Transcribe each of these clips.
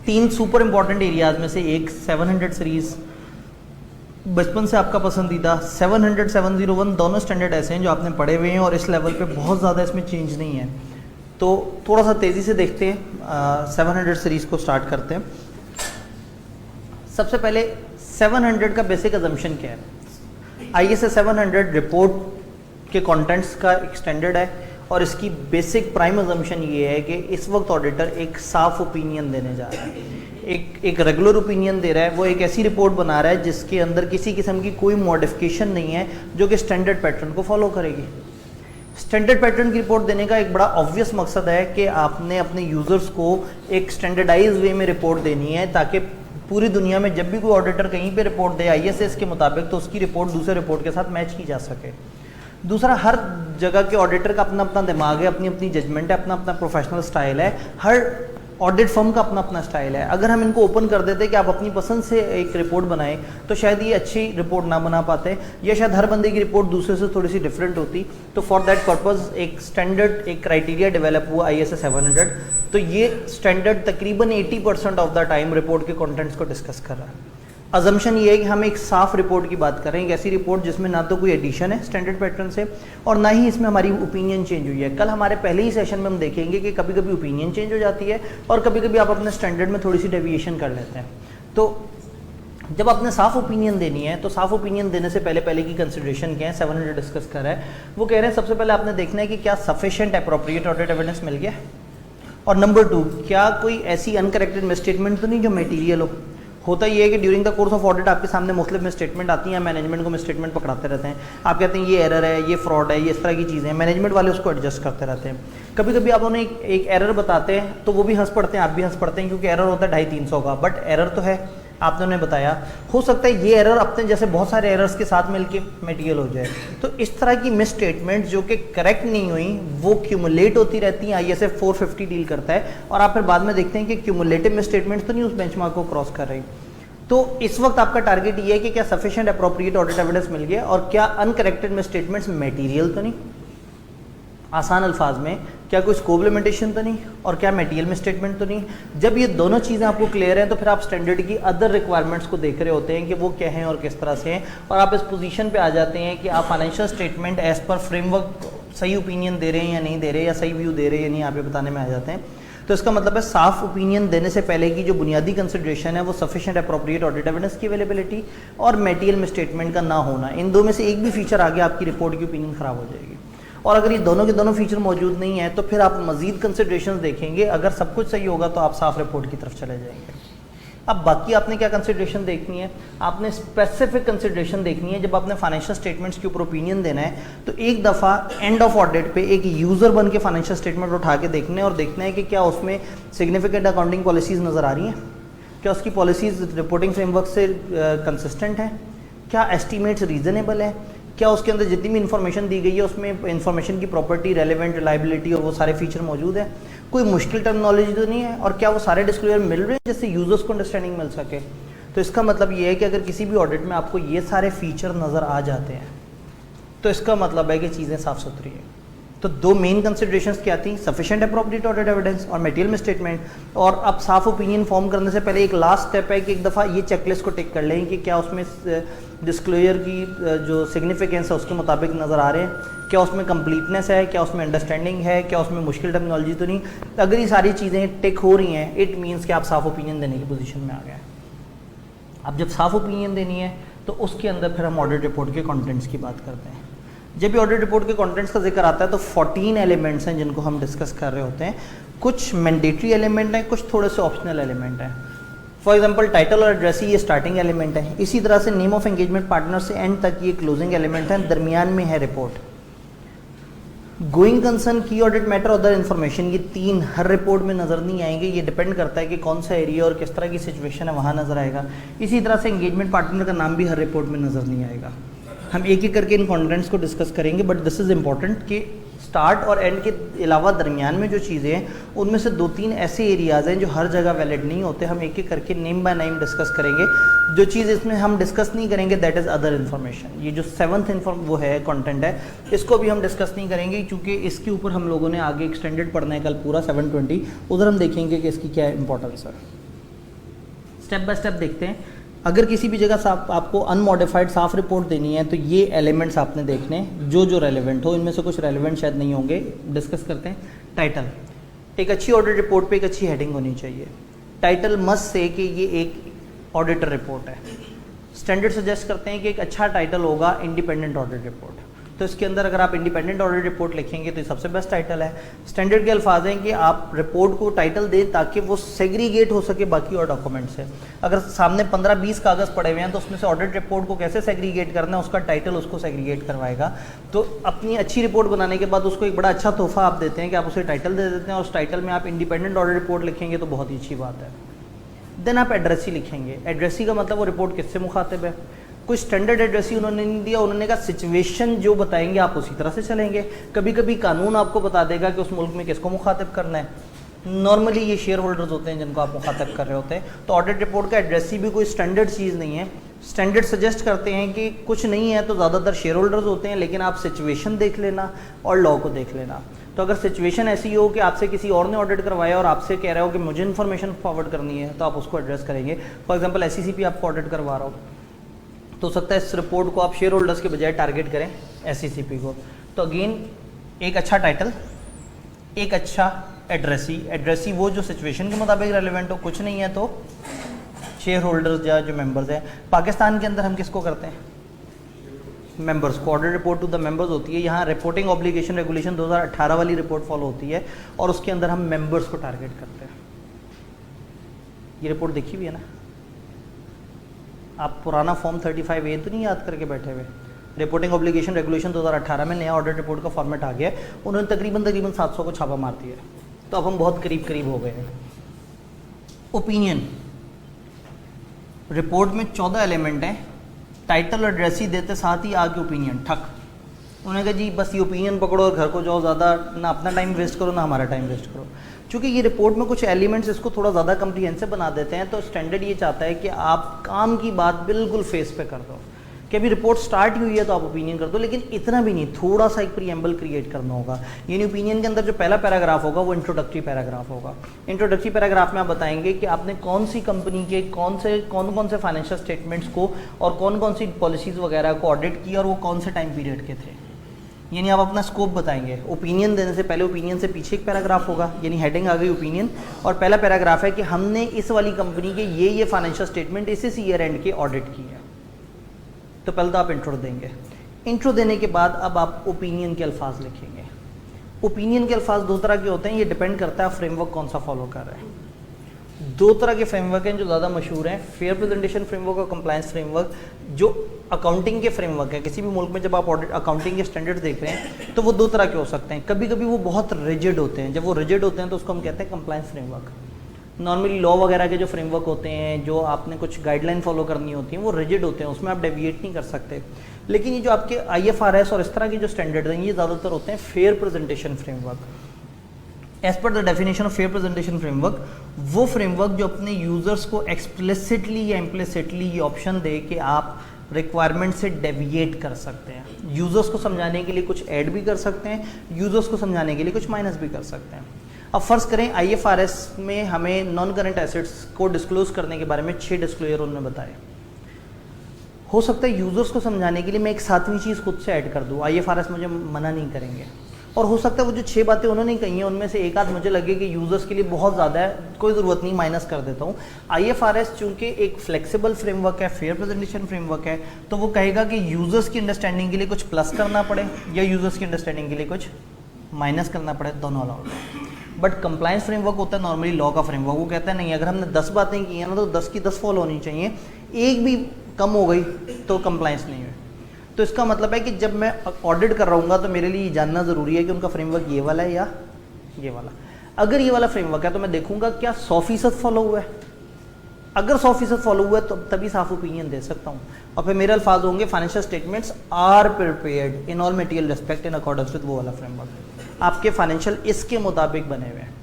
तीन super important areas में से एक 700 सीरीज, बचपन से आपका पसंदीदा 700, 701 दोनों स्टैंडर्ड ऐसे हैं जो आपने पढ़े हुए हैं और इस लेवल पे बहुत ज़्यादा इसमें चेंज नहीं है। तो थोड़ा सा तेज़ी से देखते हैं, 700 सीरीज़ को स्टार्ट करते हैं। सबसे पहले 700 का बेसिक अजम्पशन क्या है? ISA 700 रिपोर्ट के कंटेंट्स का एक स्टैंडर्ड है और इसकी बेसिक प्राइम अजम्पशन ये है कि इस वक्त ऑडिटर एक साफ ओपिनियन देने जा रहा है, एक रेगुलर ओपिनियन दे रहा है। वो एक ऐसी रिपोर्ट बना रहा है जिसके अंदर किसी किस्म की कोई मॉडिफिकेशन नहीं है जो कि स्टैंडर्ड पैटर्न को फॉलो करेगी। स्टैंडर्ड पैटर्न की रिपोर्ट देने का एक बड़ा ऑब्वियस मकसद है कि आपने अपने यूज़र्स को एक स्टैंडर्डाइज वे में रिपोर्ट देनी है ताकि पूरी दुनिया में जब भी कोई ऑडिटर कहीं पे रिपोर्ट दे ISA के मुताबिक तो उसकी रिपोर्ट दूसरे रिपोर्ट के साथ मैच की जा सके। दूसरा, हर जगह के ऑडिटर का अपना अपना दिमाग है, अपनी अपनी जजमेंट है, अपना अपना प्रोफेशनल स्टाइल है, हर ऑडिट फर्म का अपना अपना स्टाइल है। अगर हम इनको ओपन कर देते कि आप अपनी पसंद से एक रिपोर्ट बनाएं तो शायद ये अच्छी रिपोर्ट ना बना पाते या शायद हर बंदे की रिपोर्ट दूसरे से थोड़ी सी डिफरेंट होती। तो फॉर दैट पर्पज़ एक स्टैंडर्ड एक क्राइटेरिया डेवलप हुआ ISA 700। तो ये स्टैंडर्ड तकरीबन 80% ऑफ द टाइम रिपोर्ट के कंटेंट्स को डिस्कस कर रहा है। अजम्पशन ये है कि हम एक साफ रिपोर्ट की बात कर रहे हैं, एक ऐसी रिपोर्ट जिसमें ना तो कोई एडिशन है स्टैंडर्ड पैटर्न से और ना ही इसमें हमारी ओपिनियन चेंज हुई है। कल हमारे पहले ही सेशन में हम देखेंगे कि कभी कभी ओपिनियन चेंज हो जाती है और कभी कभी आप अपने स्टैंडर्ड में थोड़ी सी डेविएशन कर लेते हैं। तो जब आपने साफ ओपिनियन देनी है तो साफ ओपिनियन देने से पहले की कंसिडरेशन क्या है, 700 डिस्कस कर रहा है। वो कह रहे हैं सबसे पहले आपने देखना है कि क्या सफिशिएंट एप्रोप्रिएट ऑडिट एविडेंस मिल गया, और नंबर 2, क्या कोई ऐसी अनकरेक्टेड मिसस्टेटमेंट तो नहीं जो मटेरियल हो। होता ये है कि during the course of audit आपके सामने मुख्तलिफ मिसस्टेटमेंट आती हैं, मैनेजमेंट को मिसस्टेटमेंट पकड़ाते रहते हैं। आप कहते हैं ये एरर है, ये फ्रॉड है, ये इस तरह की चीज़ें हैं, मैनेजमेंट वाले उसको एडजस्ट करते रहते हैं। कभी कभी आप उन्हें एक एरर बताते हैं तो वो भी हंस पड़ते हैं, आप भी हंस पड़ते हैं क्योंकि एरर होता है 250-300 का, बट एरर तो है, आपने उन्हें बताया। हो सकता है ये एरर अपने जैसे बहुत सारे एरर्स के साथ मिलके मटेरियल हो जाए। तो इस तरह की मिस स्टेटमेंट जो कि करेक्ट नहीं हुई वो क्यूमुलेट होती रहती हैं। ISA 450 डील करता है और आप फिर बाद में देखते हैं कि क्यूमुलेटिव मिस स्टेटमेंट्स तो नहीं उस बेंचमार्क को क्रॉस कर रही। तो इस वक्त आपका टारगेट ये है कि क्या सफिशिएंट एप्रोप्रिएट ऑडिट एविडेंस मिल गया और क्या अनकरेक्टेड मिस स्टेटमेंट्स मटेरियल तो नहीं, आसान अल्फाज में क्या कोई स्कोप लिमिटेशन तो नहीं, और क्या मटेरियल मिस स्टेटमेंट तो नहीं। जब ये दोनों चीज़ें आपको क्लियर हैं तो फिर आप स्टैंडर्ड की अदर रिक्वायरमेंट्स को देख रहे होते हैं कि वो क्या हैं और किस तरह से हैं, और आप इस पोजीशन पे आ जाते हैं कि आप financial statement as per framework सही ओपिनियन दे रहे हैं या नहीं दे रहे, या सही व्यू दे रहे हैं या नहीं, आप ये बताने में आ जाते हैं। तो इसका मतलब है साफ ओपिनियन देने से पहले की जो बुनियादी कंसिडरेशन है वो सफिशिएंट एप्रोप्रिएट ऑडिट एविडेंस की अवेलेबिलिटी और मटेरियल मिस स्टेटमेंट का ना होना। इन दो में से एक भी फीचर आ गया आपकी रिपोर्ट की ओपिनियन ख़राब हो जाएगी। और अगर ये दोनों के दोनों फीचर मौजूद नहीं है तो फिर आप मजीद कंसिडरेशन देखेंगे। अगर सब कुछ सही होगा तो आप साफ रिपोर्ट की तरफ चले जाएंगे। अब बाकी आपने क्या कंसिडरेशन देखनी है, आपने स्पेसिफिक कंसिडरेशन देखनी है। जब आपने फाइनेंशियल स्टेटमेंट्स के ऊपर ओपिनियन देना है तो एक दफ़ा एंड ऑफ ऑडिट पे एक यूज़र बन के फाइनेंशियल स्टेटमेंट उठा के देखने और देखना है कि क्या उसमें सिग्निफिकेंट अकाउंटिंग पॉलिसीज़ नज़र आ रही हैं, क्या उसकी पॉलिसीज़ रिपोर्टिंग फ्रेमवर्क से कंसिस्टेंट हैं, क्या एस्टीमेट्स रीज़नेबल है, क्या उसके अंदर जितनी भी इन्फॉर्मेशन दी गई है उसमें इन्फॉर्मेशन की प्रॉपर्टी, रेलेवेंट, रिलायबिलिटी और वो सारे फीचर मौजूद है, कोई मुश्किल टर्मिनोलॉजी तो नहीं है, और क्या वो सारे डिस्क्लोजर मिल रहे हैं जिससे यूजर्स को अंडरस्टैंडिंग मिल सके। तो इसका मतलब ये है कि अगर किसी भी ऑडिट में आपको ये सारे फीचर नज़र आ जाते हैं तो इसका मतलब है कि चीज़ें साफ़ सुथरी हैं। तो दो मेन कंसिडरेशंस क्या थी, सफिशिएंट एप्रोप्रिएट ऑडिट एविडेंस और मटेरियल मिस स्टेटमेंट। और अब साफ ओपिनियन फॉर्म करने से पहले एक लास्ट स्टेप है कि एक दफ़ा ये चेकलिस्ट को टिक कर लें कि क्या उसमें डिस्क्लोजर की जो सिग्निफिकेंस है उसके मुताबिक नज़र आ रहे हैं, क्या उसमें कंप्लीटनेस है, क्या उसमें अंडरस्टैंडिंग है, क्या उसमें मुश्किल टर्मिनोलॉजी तो नहीं। अगर ये सारी चीज़ें टिक हो रही हैं इट मीन्स कि आप साफ ओपिनियन देने की पोजीशन में आ गए। अब जब साफ ओपिनियन देनी है तो उसके अंदर फिर हम ऑडिट रिपोर्ट के कंटेंट्स की बात करते हैं। जब भी ऑडिट रिपोर्ट के कंटेंट्स का जिक्र आता है तो 14 एलिमेंट्स हैं जिनको हम डिस्कस कर रहे होते हैं। कुछ मैंडेटरी एलिमेंट हैं, कुछ थोड़े से ऑप्शनल एलिमेंट हैं। फॉर एग्जांपल टाइटल और एड्रेस ये स्टार्टिंग एलिमेंट है, इसी तरह से नेम ऑफ एंगेजमेंट पार्टनर से एंड तक ये क्लोजिंग एलिमेंट है, दरमियान में है रिपोर्ट। गोइंग कंसर्न, की ऑडिट मैटर, अदर इन्फॉर्मेशन, ये 3 हर रिपोर्ट में नज़र नहीं आएंगे। ये डिपेंड करता है कि कौन सा एरिया और किस तरह की सिचुएशन है, वहाँ नज़र आएगा। इसी तरह से एंगेजमेंट पार्टनर का नाम भी हर रिपोर्ट में नज़र नहीं आएगा। हम एक एक करके इन कंटेंट्स को डिस्कस करेंगे, बट दिस इज़ इम्पॉर्टेंट कि स्टार्ट और एंड के अलावा दरमियान में जो चीज़ें हैं उनमें से 2-3 ऐसे एरियाज़ हैं जो हर जगह वैलिड नहीं होते। हम एक एक करके नेम बाय नेम डिस्कस करेंगे। जो चीज़ इसमें हम डिस्कस नहीं करेंगे दैट इज़ अदर इन्फॉर्मेशन। ये जो 7th वो है कंटेंट है, इसको भी हम डिस्कस नहीं करेंगे क्योंकि इसके ऊपर हम लोगों ने आगे एक्सटेंडेड पढ़ना है कल पूरा 720, उधर हम देखेंगे कि इसकी क्या इंपॉर्टेंस है। स्टेप बाय स्टेप देखते हैं। अगर किसी भी जगह आपको अनमॉडिफाइड साफ रिपोर्ट देनी है तो ये एलिमेंट्स आपने देखने जो रेलेवेंट हो। इनमें से कुछ रेलेवेंट शायद नहीं होंगे, डिस्कस करते हैं। टाइटल, एक अच्छी ऑडिट रिपोर्ट पे एक अच्छी हेडिंग होनी चाहिए। टाइटल मस्ट से कि ये एक ऑडिटर रिपोर्ट है। स्टैंडर्ड सजेस्ट करते हैं कि एक अच्छा टाइटल होगा इंडिपेंडेंट ऑडिट रिपोर्ट। तो इसके अंदर अगर आप इंडिपेंडेंट ऑडिट रिपोर्ट लिखेंगे तो ये सबसे बेस्ट टाइटल है। स्टैंडर्ड के अल्फाज हैं कि आप रिपोर्ट को टाइटल दें ताकि वो सेग्रीगेट हो सके बाकी और डॉक्यूमेंट से। अगर सामने 15-20 कागज़ पड़े हुए हैं तो उसमें से ऑडिट रिपोर्ट को कैसे सेग्रीगेट करना है उसका टाइटल उसको सेग्रीगेट करवाएगा। तो अपनी अच्छी रिपोर्ट बनाने के बाद उसको एक बड़ा अच्छा तोहफा आप देते हैं कि आप उसे टाइटल दे देते हैं और उस टाइटल में आप इंडिपेंडेंट ऑडिट रिपोर्ट लिखेंगे तो बहुत ही अच्छी बात है। देन आप एड्रेसी लिखेंगे। एड्रेसी का मतलब वो रिपोर्ट किससे मुखातिब है। कोई स्टैंडर्ड एड्रेसी उन्होंने नहीं दिया, उन्होंने कहा सिचुएशन जो बताएंगे आप उसी तरह से चलेंगे। कभी कभी कानून आपको बता देगा कि उस मुल्क में किसको मुखातिब करना है। नॉर्मली ये शेयर होल्डर्स होते हैं जिनको आप मुखातिब कर रहे होते हैं। तो ऑडिट रिपोर्ट का एड्रेसी भी कोई स्टैंडर्ड चीज़ नहीं है। स्टैंडर्ड सजेस्ट करते हैं कि कुछ नहीं है तो ज़्यादातर शेयर होल्डर्स होते हैं, लेकिन आप सिचुएशन देख लेना और लॉ को देख लेना। तो अगर सिचुएशन ऐसी हो कि आपसे किसी और ने ऑडिट करवाया और आपसे कह रहा हो कि मुझे इन्फॉर्मेशन फॉरवर्ड करनी है तो आप उसको एड्रेस करेंगे। फॉर एग्जाम्पल SECP आपको ऑडिट करवा रहा हो तो हो सकता है इस रिपोर्ट को आप शेयर होल्डर्स के बजाय टारगेट करें SECP को। तो अगेन एक अच्छा टाइटल, एक अच्छा एड्रेसी वो जो सिचुएशन के मुताबिक रेलिवेंट हो, कुछ नहीं है तो शेयर होल्डर्स या जो मेंबर्स हैं। पाकिस्तान के अंदर हम किसको करते हैं, मेंबर्स को। Audit report to the members होती है। यहाँ रिपोर्टिंग ऑब्लिगेशन रेगुलेशन 2018 वाली रिपोर्ट फॉलो होती है और उसके अंदर हम मेंबर्स को टारगेट करते हैं। ये रिपोर्ट देखी हुई है ना, आप पुराना फॉर्म 35A तो नहीं याद करके बैठे हुए। रिपोर्टिंग ऑब्लिगेशन रेगुलेशन 2018 में नया ऑडिट रिपोर्ट का फॉर्मेट आ गया है। उन्होंने तकरीबन 700 को छापा मार दिया है, तो अब हम बहुत करीब हो गए हैं। ओपिनियन, रिपोर्ट में 14 एलिमेंट हैं। टाइटल और एड्रेसी देते साथ ही आगे ओपिनियन ठक। उन्होंने कहा जी बस ये ओपिनियन पकड़ो और घर को जाओ, ज़्यादा ना अपना टाइम वेस्ट करो ना हमारा टाइम वेस्ट करो। चूँकि ये रिपोर्ट में कुछ एलिमेंट्स इसको थोड़ा ज़्यादा कम्प्रीहेंसिव बना देते हैं, तो स्टैंडर्ड ये चाहता है कि आप काम की बात बिल्कुल फेस पे कर दो कि अभी रिपोर्ट स्टार्ट ही हुई है तो आप ओपिनियन कर दो, लेकिन इतना भी नहीं, थोड़ा सा एक प्रीएम्बल क्रिएट करना होगा। यानी ओपिनियन के अंदर जो पहला पैराग्राफ होगा वो इंट्रोडक्टरी पैराग्राफ होगा। इंट्रोडक्टरी पैराग्राफ में आप बताएंगे कि आपने कौन सी कंपनी के कौन से फाइनेंशियल स्टेटमेंट्स को और कौन सी पॉलिसीज़ वगैरह को ऑडिट किया और वो कौन से टाइम पीरियड के थे। यानी आप अपना स्कोप बताएंगे। ओपिनियन देने से पहले ओपिनियन से पीछे एक पैराग्राफ होगा, यानी हेडिंग आ गई ओपिनियन, और पहला पैराग्राफ है कि हमने इस वाली कंपनी के ये फाइनेंशियल स्टेटमेंट इस ईयर एंड के ऑडिट की है। तो पहले तो आप इंट्रो देंगे। इंट्रो देने के बाद अब आप ओपिनियन के अल्फाज लिखेंगे। ओपिनियन के अल्फाज दो तरह के होते हैं, ये डिपेंड करता है फ्रेमवर्क कौन सा फॉलो कर रहे हैं। दो तरह के फ्रेमवर्क हैं जो ज़्यादा मशहूर हैं, फेयर प्रेजेंटेशन फ्रेमवर्क और कंप्लायंस फ्रेमवर्क। जो अकाउंटिंग के फ्रेमवर्क है, किसी भी मुल्क में जब आप ऑडिट अकाउंटिंग के स्टैंडर्ड देख रहे हैं तो वो दो तरह के हो सकते हैं। कभी कभी वो बहुत रिजिड होते हैं, जब वो रिजिड होते हैं तो उसको हम कहते हैं कंप्लायंस फ्रेमवर्क। नॉर्मली लॉ वगैरह के जो फ्रेमवर्क होते हैं, जो आपने कुछ गाइडलाइन फॉलो करनी होती हैं, वो रिजिड होते हैं, उसमें आप डेविएट नहीं कर सकते। लेकिन ये जो आपके IFRS और इस तरह के जो स्टैंडर्ड हैं, ये ज़्यादातर होते हैं fair presentation framework. As per the definition of fair presentation framework, वो फ्रेमवर्क जो अपने यूज़र्स को एक्सप्लिसिटली या इम्प्लिसिटली ये ऑप्शन दे कि आप रिक्वायरमेंट से डेविएट कर सकते हैं। यूज़र्स को समझाने के लिए कुछ ऐड भी कर सकते हैं, यूज़र्स को समझाने के लिए कुछ माइनस भी कर सकते हैं। अब फ़र्ज़ करें IFRS में हमें नॉन करंट एसेट्स को डिस्क्लोज करने के बारे में 6 डिस्क्लोजर उन्होंने बताए। हो सकता है यूज़र्स को समझाने के लिए मैं एक 7वीं चीज़ खुद से ऐड कर दूँ, IFRS मुझे मना नहीं करेंगे। और हो सकता है वो जो 6 बातें उन्होंने कही हैं उनमें से एक आध मुझे लगे कि यूज़र्स के लिए बहुत ज़्यादा है, कोई ज़रूरत नहीं, माइनस कर देता हूँ। IFRS चूँकि एक फ्लेक्सिबल फ्रेमवर्क है, फेयर प्रेजेंटेशन फ्रेमवर्क है, तो वो कहेगा कि यूज़र्स की अंडरस्टैंडिंग के लिए कुछ प्लस करना पड़े या यूज़र्स की अंडरस्टैंडिंग के लिए कुछ माइनस करना पड़े, दोनों अलाउड है। बट कंप्लायंस फ्रेमवर्क होता है नॉर्मली लॉ का फ्रेमवर्क, वो कहता है नहीं, अगर हमने 10 बातें की हैं ना तो 10 की 10 फॉलो होनी चाहिए, एक भी कम हो गई तो कंप्लायंस नहीं है। तो इसका मतलब है कि जब मैं ऑडिट कर रहा हूँ तो मेरे लिए ये जानना ज़रूरी है कि उनका फ्रेमवर्क ये वाला है या ये वाला। अगर ये वाला फ्रेमवर्क है तो मैं देखूंगा क्या 100% फॉलो हुआ है। अगर 100% फॉलो हुआ है तो तभी साफ ओपिनियन दे सकता हूँ। और फिर मेरे अल्फाज होंगे financial statements are prepared in all material respect in accordance with वो वाला फ्रेमवर्क, आपके फाइनेंशियल इसके मुताबिक बने हुए हैं।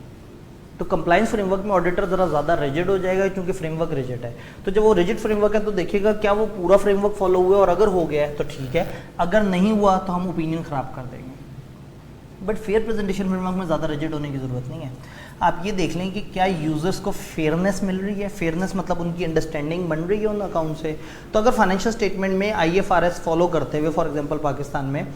तो कंप्लायंस फ्रेमवर्क में ऑडिटर ज़रा ज़्यादा रिजिड हो जाएगा क्योंकि फ्रेमवर्क रिजिड है। तो जब वो रिजिड फ्रेमवर्क है तो देखिएगा क्या वो पूरा फ्रेमवर्क फॉलो हुआ है, और अगर हो गया है तो ठीक है, अगर नहीं हुआ तो हम ओपिनियन ख़राब कर देंगे। बट फेयर प्रेजेंटेशन फ्रेमवर्क में ज़्यादा रिजिड होने की ज़रूरत नहीं है। आप ये देख लें कि क्या यूज़र्स को फेयरनेस मिल रही है, फेयरनेस मतलब उनकी अंडरस्टैंडिंग बन रही है उन अकाउंट से। तो अगर फाइनेंशियल स्टेटमेंट में IFRS फॉलो करते हुए फॉर एग्जांपल पाकिस्तान में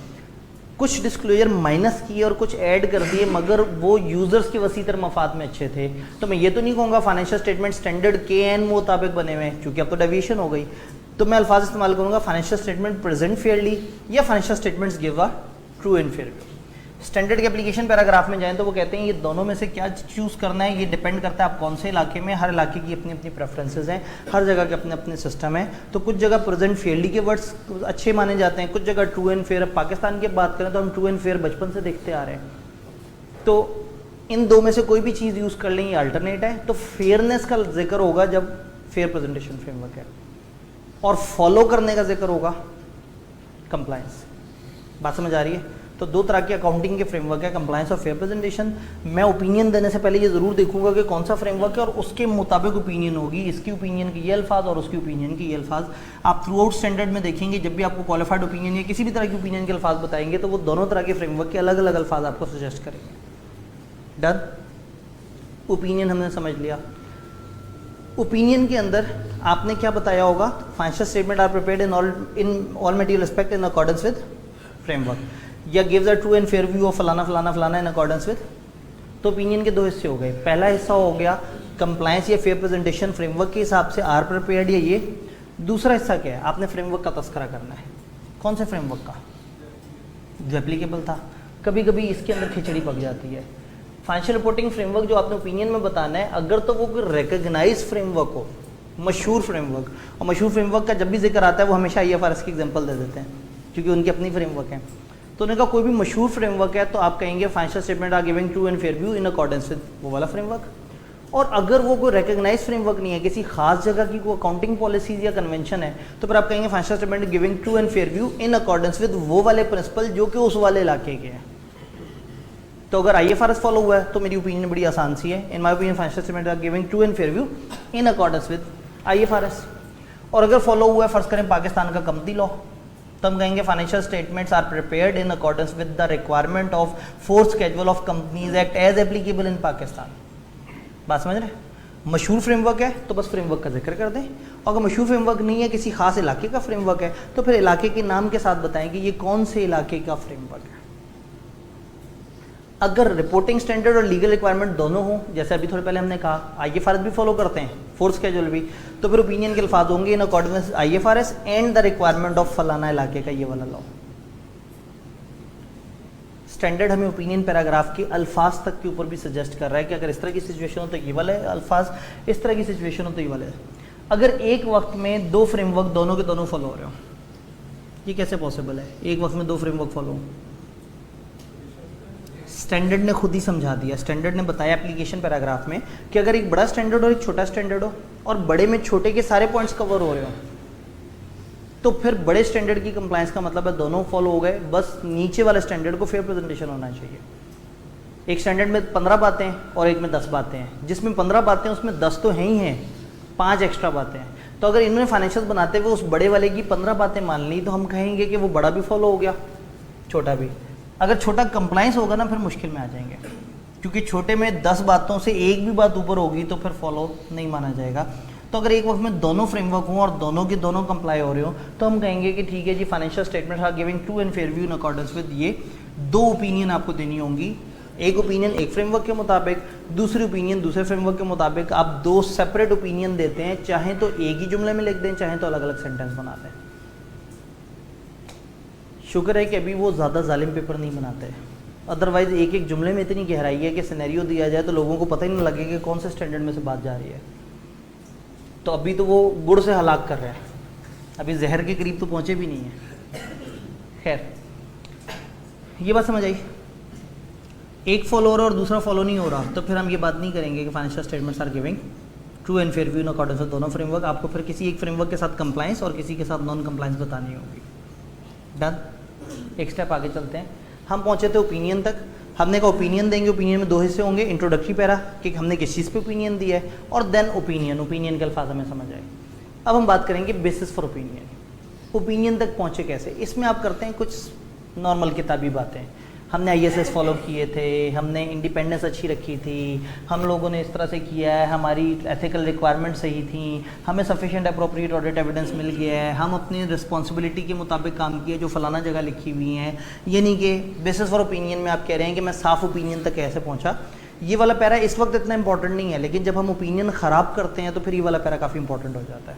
कुछ डिस्क्लोजर माइनस किए और कुछ ऐड कर दिए मगर वो यूज़र्स के वसीतर मफाद में अच्छे थे, तो मैं ये तो नहीं कहूँगा फाइनेंशियल स्टेटमेंट स्टैंडर्ड KN मुताबिक बने हुए हैं, क्योंकि अब तो डेविएशन हो गई। तो मैं अल्फाज इस्तेमाल करूँगा फाइनेंशियल स्टेटमेंट प्रेजेंट फेयरली या financial statements give a true and fair view. Standard के एप्लीकेशन पैराग्राफ में जाएं तो वो कहते हैं ये दोनों में से क्या चूज़ करना है, ये डिपेंड करता है आप कौन से इलाके में, हर इलाके की अपनी अपनी प्रेफरेंसेस हैं, हर जगह के अपने अपने सिस्टम है। तो कुछ जगह प्रेजेंट फेयरली के वर्ड्स अच्छे माने जाते हैं, कुछ जगह ट्रू एंड फेयर। अब पाकिस्तान की बात करें तो हम ट्रू एंड फेयर बचपन से देखते आ रहे हैं, तो इन दो में से कोई भी चीज़ यूज़ कर लें, ये अल्टरनेट है। तो फेयरनेस का जिक्र होगा जब फेयर प्रेजेंटेशन फ्रेमवर्क है, और फॉलो करने का जिक्र होगा कंप्लायंस। बात समझ आ रही है? तो दो तरह के अकाउंटिंग के फ्रेमवर्क है, कंप्लायंस और फेयर प्रेजेंटेशन। मैं ओपिनियन देने से पहले ये ज़रूर देखूंगा कि कौन सा फ्रेमवर्क है और उसके मुताबिक ओपिनियन होगी। इसकी ओपिनियन के ये अल्फाज और उसकी ओपिनियन के ये अल्फाज। आप थ्रू आउट स्टैंडर्ड में देखेंगे जब भी आपको क्वालिफाइड ओपिनियन या किसी भी तरह की ओपिनियन के अल्फाज बताएंगे तो वो दोनों तरह के फ्रेमवर्क के अलग अलग अल्फाज आपको सजेस्ट करेंगे। डन? ओपिनियन हमने समझ लिया। ओपिनियन के अंदर आपने क्या बताया होगा, financial statement are prepared in all material aspect in accordance with framework, या gives a true and fair view of फलाना फलाना फलाना इन अकॉर्डेंस विद। तो ओपिनियन के दो हिस्से हो गए। पहला हिस्सा हो गया कंप्लायंस या फेयर प्रेजेंटेशन फ्रेमवर्क के हिसाब से आर प्रिपेयर्ड या ये। दूसरा हिस्सा क्या है, आपने फ्रेमवर्क का तस्करा करना है। कौन से फ्रेमवर्क का? जो एप्लीकेबल था। कभी कभी इसके अंदर खिचड़ी पक जाती है। फाइनेंशियल रिपोर्टिंग फ्रेमवर्क जो आपने ओपिनियन में बताना है, अगर तो वो कोई रिकग्नाइज फ्रेमवर्क हो, मशहूर फ्रेमवर्क, और मशहूर फ्रेमवर्क का जब भी जिक्र आता है वो हमेशा IFRS की एग्जांपल दे देते हैं क्योंकि उनकी अपनी फ्रेमवर्क है। तो उन्होंने कहा कोई भी मशहूर फ्रेमवर्क है तो आप कहेंगे financial statement are giving true and fair view in accordance with वो वाला फ्रेमवर्क। और अगर वो कोई रिकग्नाइज फ्रेमवर्क नहीं है, किसी खास जगह की कोई अकाउंटिंग पॉलिसीज या कन्वेंशन है, तो फिर आप कहेंगे financial statement giving true and fair view in accordance with वो वाले प्रिंसिपल जो कि उस वाले इलाके के हैं। तो अगर IFRS फॉलो हुआ है तो मेरी ओपिनियन बड़ी आसान सी है, in my opinion financial statement are giving true and fair view in accordance with IFRS। और अगर फॉलो हुआ है फर्ज करें पाकिस्तान का कंपनी लॉ, तो हम कहेंगे financial statements are prepared in accordance with the requirement of fourth schedule of companies act as applicable in Pakistan. बात समझ रहे? मशहूर फ्रेमवर्क है तो बस फ्रेमवर्क का जिक्र कर दें, और अगर मशहूर फ्रेमवर्क नहीं है, किसी खास इलाके का फ्रेमवर्क है, तो फिर इलाके के नाम के साथ बताएं कि ये कौन से इलाके का फ्रेमवर्क है। अगर रिपोर्टिंग स्टैंडर्ड और लीगल रिक्वायरमेंट दोनों हो, जैसे अभी थोड़े पहले हमने कहा IFRS भी फॉलो करते हैं, फोर्थ स्केड्यूल भी, तो फिर ओपिनियन के अल्फाज होंगे in accordance IFRS and the requirement of फलाना इलाके का ये वाला लॉ। स्टैंडर्ड हमें ओपिनियन पैराग्राफ के अल्फाज तक के ऊपर भी सजेस्ट कर रहा है कि अगर इस तरह की सिचुएशन हो तो ये वाले अल्फाज, इस तरह की सिचुएशन हो तो ये वाले। अगर एक वक्त में दो फ्रेमवर्क दोनों के दोनों फॉलो हो रहे हो, ये कैसे पॉसिबल है? एक वक्त में दो फ्रेमवर्क फॉलो हो? स्टैंडर्ड ने खुद ही समझा दिया। स्टैंडर्ड ने बताया एप्लीकेशन पैराग्राफ में कि अगर एक बड़ा स्टैंडर्ड और एक छोटा स्टैंडर्ड हो और बड़े में छोटे के सारे पॉइंट्स कवर हो रहे हो, तो फिर बड़े स्टैंडर्ड की कंप्लायंस का मतलब है दोनों फॉलो हो गए, बस नीचे वाले स्टैंडर्ड को फेयर प्रेजेंटेशन होना चाहिए। एक स्टैंडर्ड में 15 बातें और एक में 10 बातें हैं, जिसमें 15 बातें उसमें 10 तो हैं ही हैं, 5 एक्स्ट्रा बातें हैं। तो अगर इन्होंने फाइनेंशियल बनाते हुए उस बड़े वाले की 15 बातें मान ली तो हम कहेंगे कि वो बड़ा भी फॉलो हो गया, छोटा भी। अगर छोटा कंप्लायंस होगा ना फिर मुश्किल में आ जाएंगे, क्योंकि छोटे में 10 बातों से एक भी बात ऊपर होगी तो फिर फॉलो नहीं माना जाएगा। तो अगर एक वक्त में दोनों फ्रेमवर्क हों और दोनों के दोनों कंप्लाई हो रहे हो तो हम कहेंगे कि ठीक है जी, financial statement are giving true and fair view in accordance with ये। दो ओपिनियन आपको देनी होंगी, एक ओपिनियन एक फ्रेमवर्क के मुताबिक, दूसरी ओपिनियन दूसरे फ्रेमवर्क के मुताबिक। आप दो सेपरेट ओपिनियन देते हैं, चाहे तो एक ही जुमले में लिख दें, चाहे तो अलग अलग सेंटेंस बना दें। शुक्र है कि अभी वो ज़्यादा जालिम पेपर नहीं बनाते, अदरवाइज़ एक एक जुमले में इतनी गहराई है कि सिनेरियो दिया जाए तो लोगों को पता ही नहीं लगे कि कौन से स्टैंडर्ड में से बात जा रही है। तो अभी तो वो गुड़ से हलाक कर रहे हैं, अभी जहर के करीब तो पहुँचे भी नहीं है। खैर, ये बात समझ आई? एक फॉलो हो रहा है और दूसरा फॉलो नहीं हो रहा, तो फिर हम ये बात नहीं करेंगे कि financial statements are giving true and fair view in accordance with दोनों फ्रेमवर्क। आपको फिर किसी एक फ्रेमवर्क के साथ कंप्लायंस और किसी के साथ नॉन कंप्लायंस बतानी होगी। डन? एक स्टेप आगे चलते हैं। हम पहुंचे थे ओपिनियन तक। हमने कहा ओपिनियन देंगे, ओपिनियन में दो हिस्से होंगे, इंट्रोडक्टरी पैरा कि हमने किस चीज़ पे ओपिनियन दिया है, और देन ओपिनियन, ओपिनियन के अल्फाज हमें समझ आए। अब हम बात करेंगे बेसिस फॉर ओपिनियन। ओपिनियन तक पहुंचे कैसे, इसमें आप करते हैं कुछ नॉर्मल किताबी बातें। हमने ISS फॉलो किए थे, हमने इंडिपेंडेंस अच्छी रखी थी, हम लोगों ने इस तरह से किया है, हमारी एथिकल रिक्वायरमेंट सही थी, हमें सफिशिएंट अप्रोप्रिएट ऑडिट एविडेंस मिल गया है, हम अपनी रिस्पॉन्सिबिलिटी के मुताबिक काम किए जो फलाना जगह लिखी हुई हैं। ये नहीं कि बेसिस फॉर ओपिनियन में आप कह रहे हैं कि मैं साफ ओपिनियन तक कैसे पहुँचा। ये वाला पैरा इस वक्त इतना इंपॉर्टेंट नहीं है, लेकिन जब हम ओपिनियन ख़राब करते हैं तो फिर ये वाला पैरा काफ़ी इंपॉर्टेंट हो जाता है,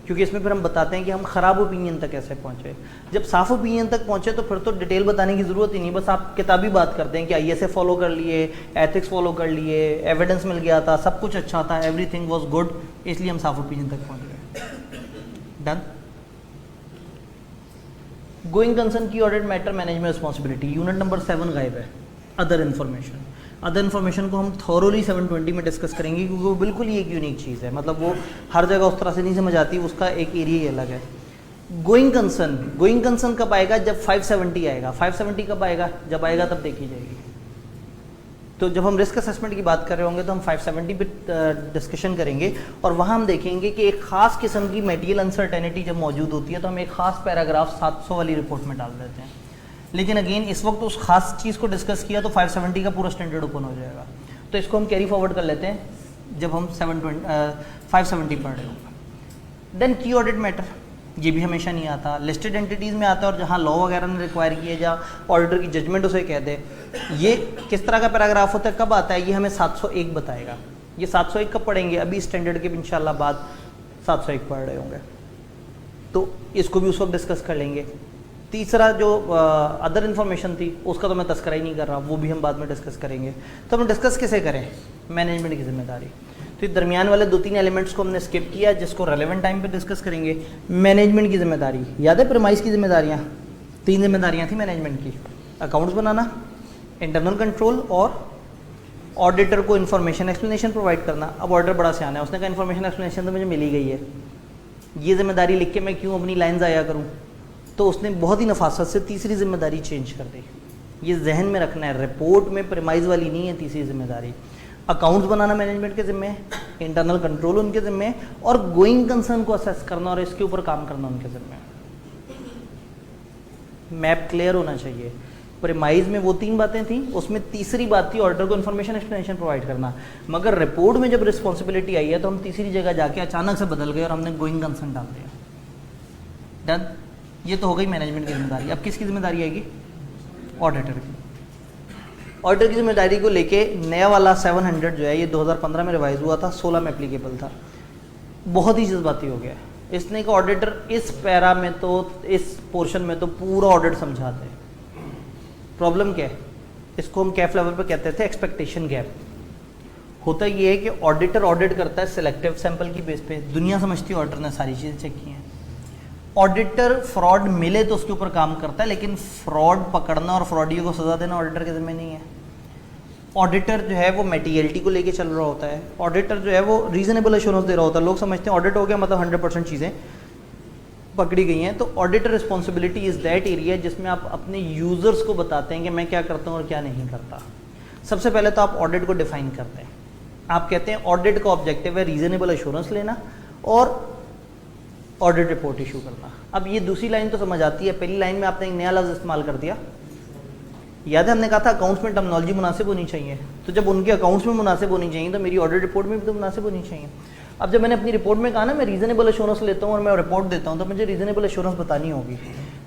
क्योंकि इसमें फिर हम बताते हैं कि हम ख़राब ओपिनियन तक कैसे पहुँचे। जब साफ ओपिनियन तक पहुँचे तो फिर तो डिटेल बताने की ज़रूरत ही नहीं, बस आप किताबी बात करते हैं कि ISA फॉलो कर लिए, एथिक्स फॉलो कर लिए, एविडेंस मिल गया था, सब कुछ अच्छा था, एवरीथिंग वाज गुड, इसलिए हम साफ ओपिनियन तक पहुँच गए। डन। गोइंग कंसर्न की audit matter management responsibility, unit number 7 गायब है। अदर इन्फॉर्मेशन, अदर इन्फॉर्मेशन को हम थॉरोली 720 में डिस्कस करेंगे, क्योंकि वो बिल्कुल ही एक यूनिक चीज़ है, मतलब वो हर जगह उस तरह से नहीं समझ आती, उसका एक एरिया ही अलग है। गोइंग कंसर्न कब आएगा? जब 570 आएगा। 570 कब आएगा? जब आएगा तब देखी जाएगी। तो जब हम रिस्क असेसमेंट की बात कर रहे होंगे तो हम 570 पे डिस्कशन करेंगे, और वहाँ हम देखेंगे कि एक ख़ास किस्म की मटेरियल अनसर्टेनिटी जब मौजूद होती है तो हम एक ख़ास पैराग्राफ 700 वाली रिपोर्ट में डाल देते हैं। लेकिन अगेन इस वक्त उस खास चीज़ को डिस्कस किया तो 570 का पूरा स्टैंडर्ड ओपन हो जाएगा, तो इसको हम कैरी फॉरवर्ड कर लेते हैं जब हम 570 पढ़ रहे होंगे। देन की ऑडिट मैटर, ये भी हमेशा नहीं आता, लिस्टेड एंटिटीज़ में आता है, और जहाँ लॉ वगैरह ने रिक्वायर किए, जहाँ ऑडिटर की जजमेंट उसे कह दे, ये किस तरह का पैराग्राफ होता है, कब आता है, ये हमें 701 बताएगा। ये 701 कब पढ़ेंगे? अभी स्टैंडर्ड के इंशाल्लाह बाद 701 पढ़ रहे होंगे, तो इसको भी उस वक्त डिस्कस कर लेंगे। तीसरा जो अदर इन्फॉर्मेशन थी उसका तो मैं तस्करा ही नहीं कर रहा, वो भी हम बाद में डिस्कस करेंगे। तो हम डिस्कस कैसे करें? मैनेजमेंट की जिम्मेदारी। तो ये दरमियान वाले 2-3 एलिमेंट्स को हमने स्किप किया, जिसको रेलेवेंट टाइम पे डिस्कस करेंगे। मैनेजमेंट की जिम्मेदारी, याद है प्रीमाइस की जिम्मेदारियाँ? 3 जिम्मेदारियाँ थी मैनेजमेंट की, अकाउंट्स बनाना, इंटरनल कंट्रोल और ऑडिटर को इन्फॉर्मेशन एक्सप्लेनेशन प्रोवाइड करना। अब ऑडिटर बड़ा सियाना है, उसने कहा इन्फॉर्मेशन एक्सप्लेनेशन तो मुझे मिल ही गई है, ये जिम्मेदारी लिख के मैं क्यों अपनी लाइन ज़ाया करूँ? तो उसने बहुत ही नफासत से तीसरी जिम्मेदारी चेंज कर दी। ये जहन में रखना है, रिपोर्ट में प्रीमाइज वाली नहीं है तीसरी जिम्मेदारी। अकाउंट्स बनाना मैनेजमेंट के ज़िम्मे, इंटरनल कंट्रोल उनके ज़िम्मे, और गोइंग कंसर्न को असेस करना और इसके ऊपर काम करना उनके ज़िम्मे। मैप क्लियर होना चाहिए। प्रीमाइज में वो 3 बातें थी, उसमें तीसरी बात थी ऑडिटर को इन्फॉर्मेशन एक्सप्लेनेशन प्रोवाइड करना, मगर रिपोर्ट में जब रिस्पॉन्सिबिलिटी आई है तो हम तीसरी जगह जाके अचानक से बदल गए और हमने गोइंग कंसर्न डाल दिया। डन। ये तो हो गई मैनेजमेंट की जिम्मेदारी। अब किसकी जिम्मेदारी आएगी? ऑडिटर की। ऑडिटर की जिम्मेदारी को लेके नया वाला 700 जो है ये 2015 में रिवाइज हुआ था, 16 में एप्लीकेबल था। बहुत ही जज्बाती हो गया इसने का ऑडिटर इस पैरा में तो, इस पोर्शन में तो पूरा ऑडिट समझाते हैं। प्रॉब्लम क्या है? इसको हम कैफ लेवल पे कहते थे एक्सपेक्टेशन गैप। होता ये है कि ऑडिटर ऑडिट करता है सिलेक्टिव सैंपल की बेस पे, दुनिया समझती है ऑडिटर ने सारी चीज़ें चेक की हैं। ऑडिटर फ्रॉड मिले तो उसके ऊपर काम करता है, लेकिन फ्रॉड पकड़ना और फ्रॉडियों को सजा देना ऑडिटर के ज़िम्मे नहीं है। ऑडिटर जो है वो मटेरियलिटी को लेके चल रहा होता है, ऑडिटर जो है वो रीजनेबल एश्योरेंस दे रहा होता है। लोग समझते हैं ऑडिट हो गया मतलब 100% चीज़ें पकड़ी गई हैं। तो auditor responsibility is that area जिसमें आप अपने यूज़र्स को बताते हैं कि मैं क्या करता हूँ और क्या नहीं करता। सबसे पहले तो आप ऑडिट को डिफाइन करते हैं। आप कहते हैं ऑडिट का ऑब्जेक्टिव है रीजनेबल एश्योरेंस लेना और ऑडिट रिपोर्ट इशू करना। अब ये दूसरी लाइन तो समझ आती है, पहली लाइन में आपने एक नया लफ्ज़ इस्तेमाल कर दिया। याद है हमने कहा था अकाउंट्स में टर्मिनोलॉजी मुनासिब होनी चाहिए, तो जब उनके अकाउंट्स में मुनासिब होनी चाहिए तो मेरी ऑडिट रिपोर्ट में भी तो मुनासिब होनी चाहिए। अब जब मैंने अपनी रिपोर्ट में कहा ना मैं रीजनेबल एश्योरेंस लेता हूँ और मैं रिपोर्ट देता हूँ, तो मुझे रीजनेबल एश्योरेंस बतानी होगी।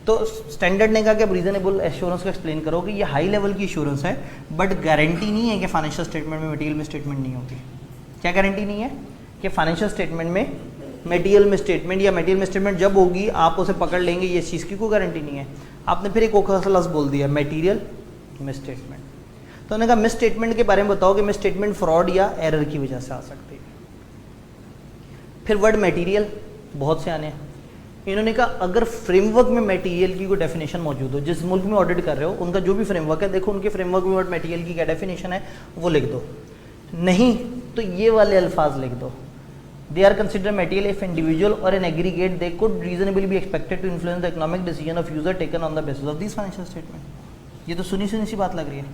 तो स्टैंडर्ड ने कहा कि अब रीजनेबल एश्योरेंस को एक्सप्लेन करो कि ये हाई लेवल की एश्योरेंस है, बट गारंटी नहीं है कि फाइनेंशियल स्टेटमेंट में मटेरियल में स्टेटमेंट नहीं होगी। क्या गारंटी नहीं है? कि फाइनेंशियल स्टेटमेंट में मटेरियल में स्टेटमेंट या मटेरियल में स्टेटमेंट जब होगी आप उसे पकड़ लेंगे, ये चीज़ की कोई गारंटी नहीं है। आपने फिर एक ओखा सा लफ्ज़ बोल दिया मटेरियल मिस स्टेटमेंट। तो उन्होंने कहा मिस स्टेटमेंट के बारे में बताओ कि मिस स्टेटमेंट फ्रॉड या एरर की वजह से आ सकती है। फिर वर्ड मटेरियल बहुत से आने हैं। इन्होंने कहा अगर फ्रेमवर्क में मटेरियल की कोई डेफिनेशन मौजूद हो, जिस मुल्क में ऑडिट कर रहे हो उनका जो भी फ्रेमवर्क है, देखो उनके फ्रेमवर्क में वर्ड मटेरियल की क्या डेफिनेशन है वो लिख दो, नहीं तो ये वाले अल्फाज लिख दो। They are considered material if individual or an aggregate they could reasonably be expected to influence the economic decision of user taken on the basis of these financial statement। ये तो सुनी सी बात लग रही है,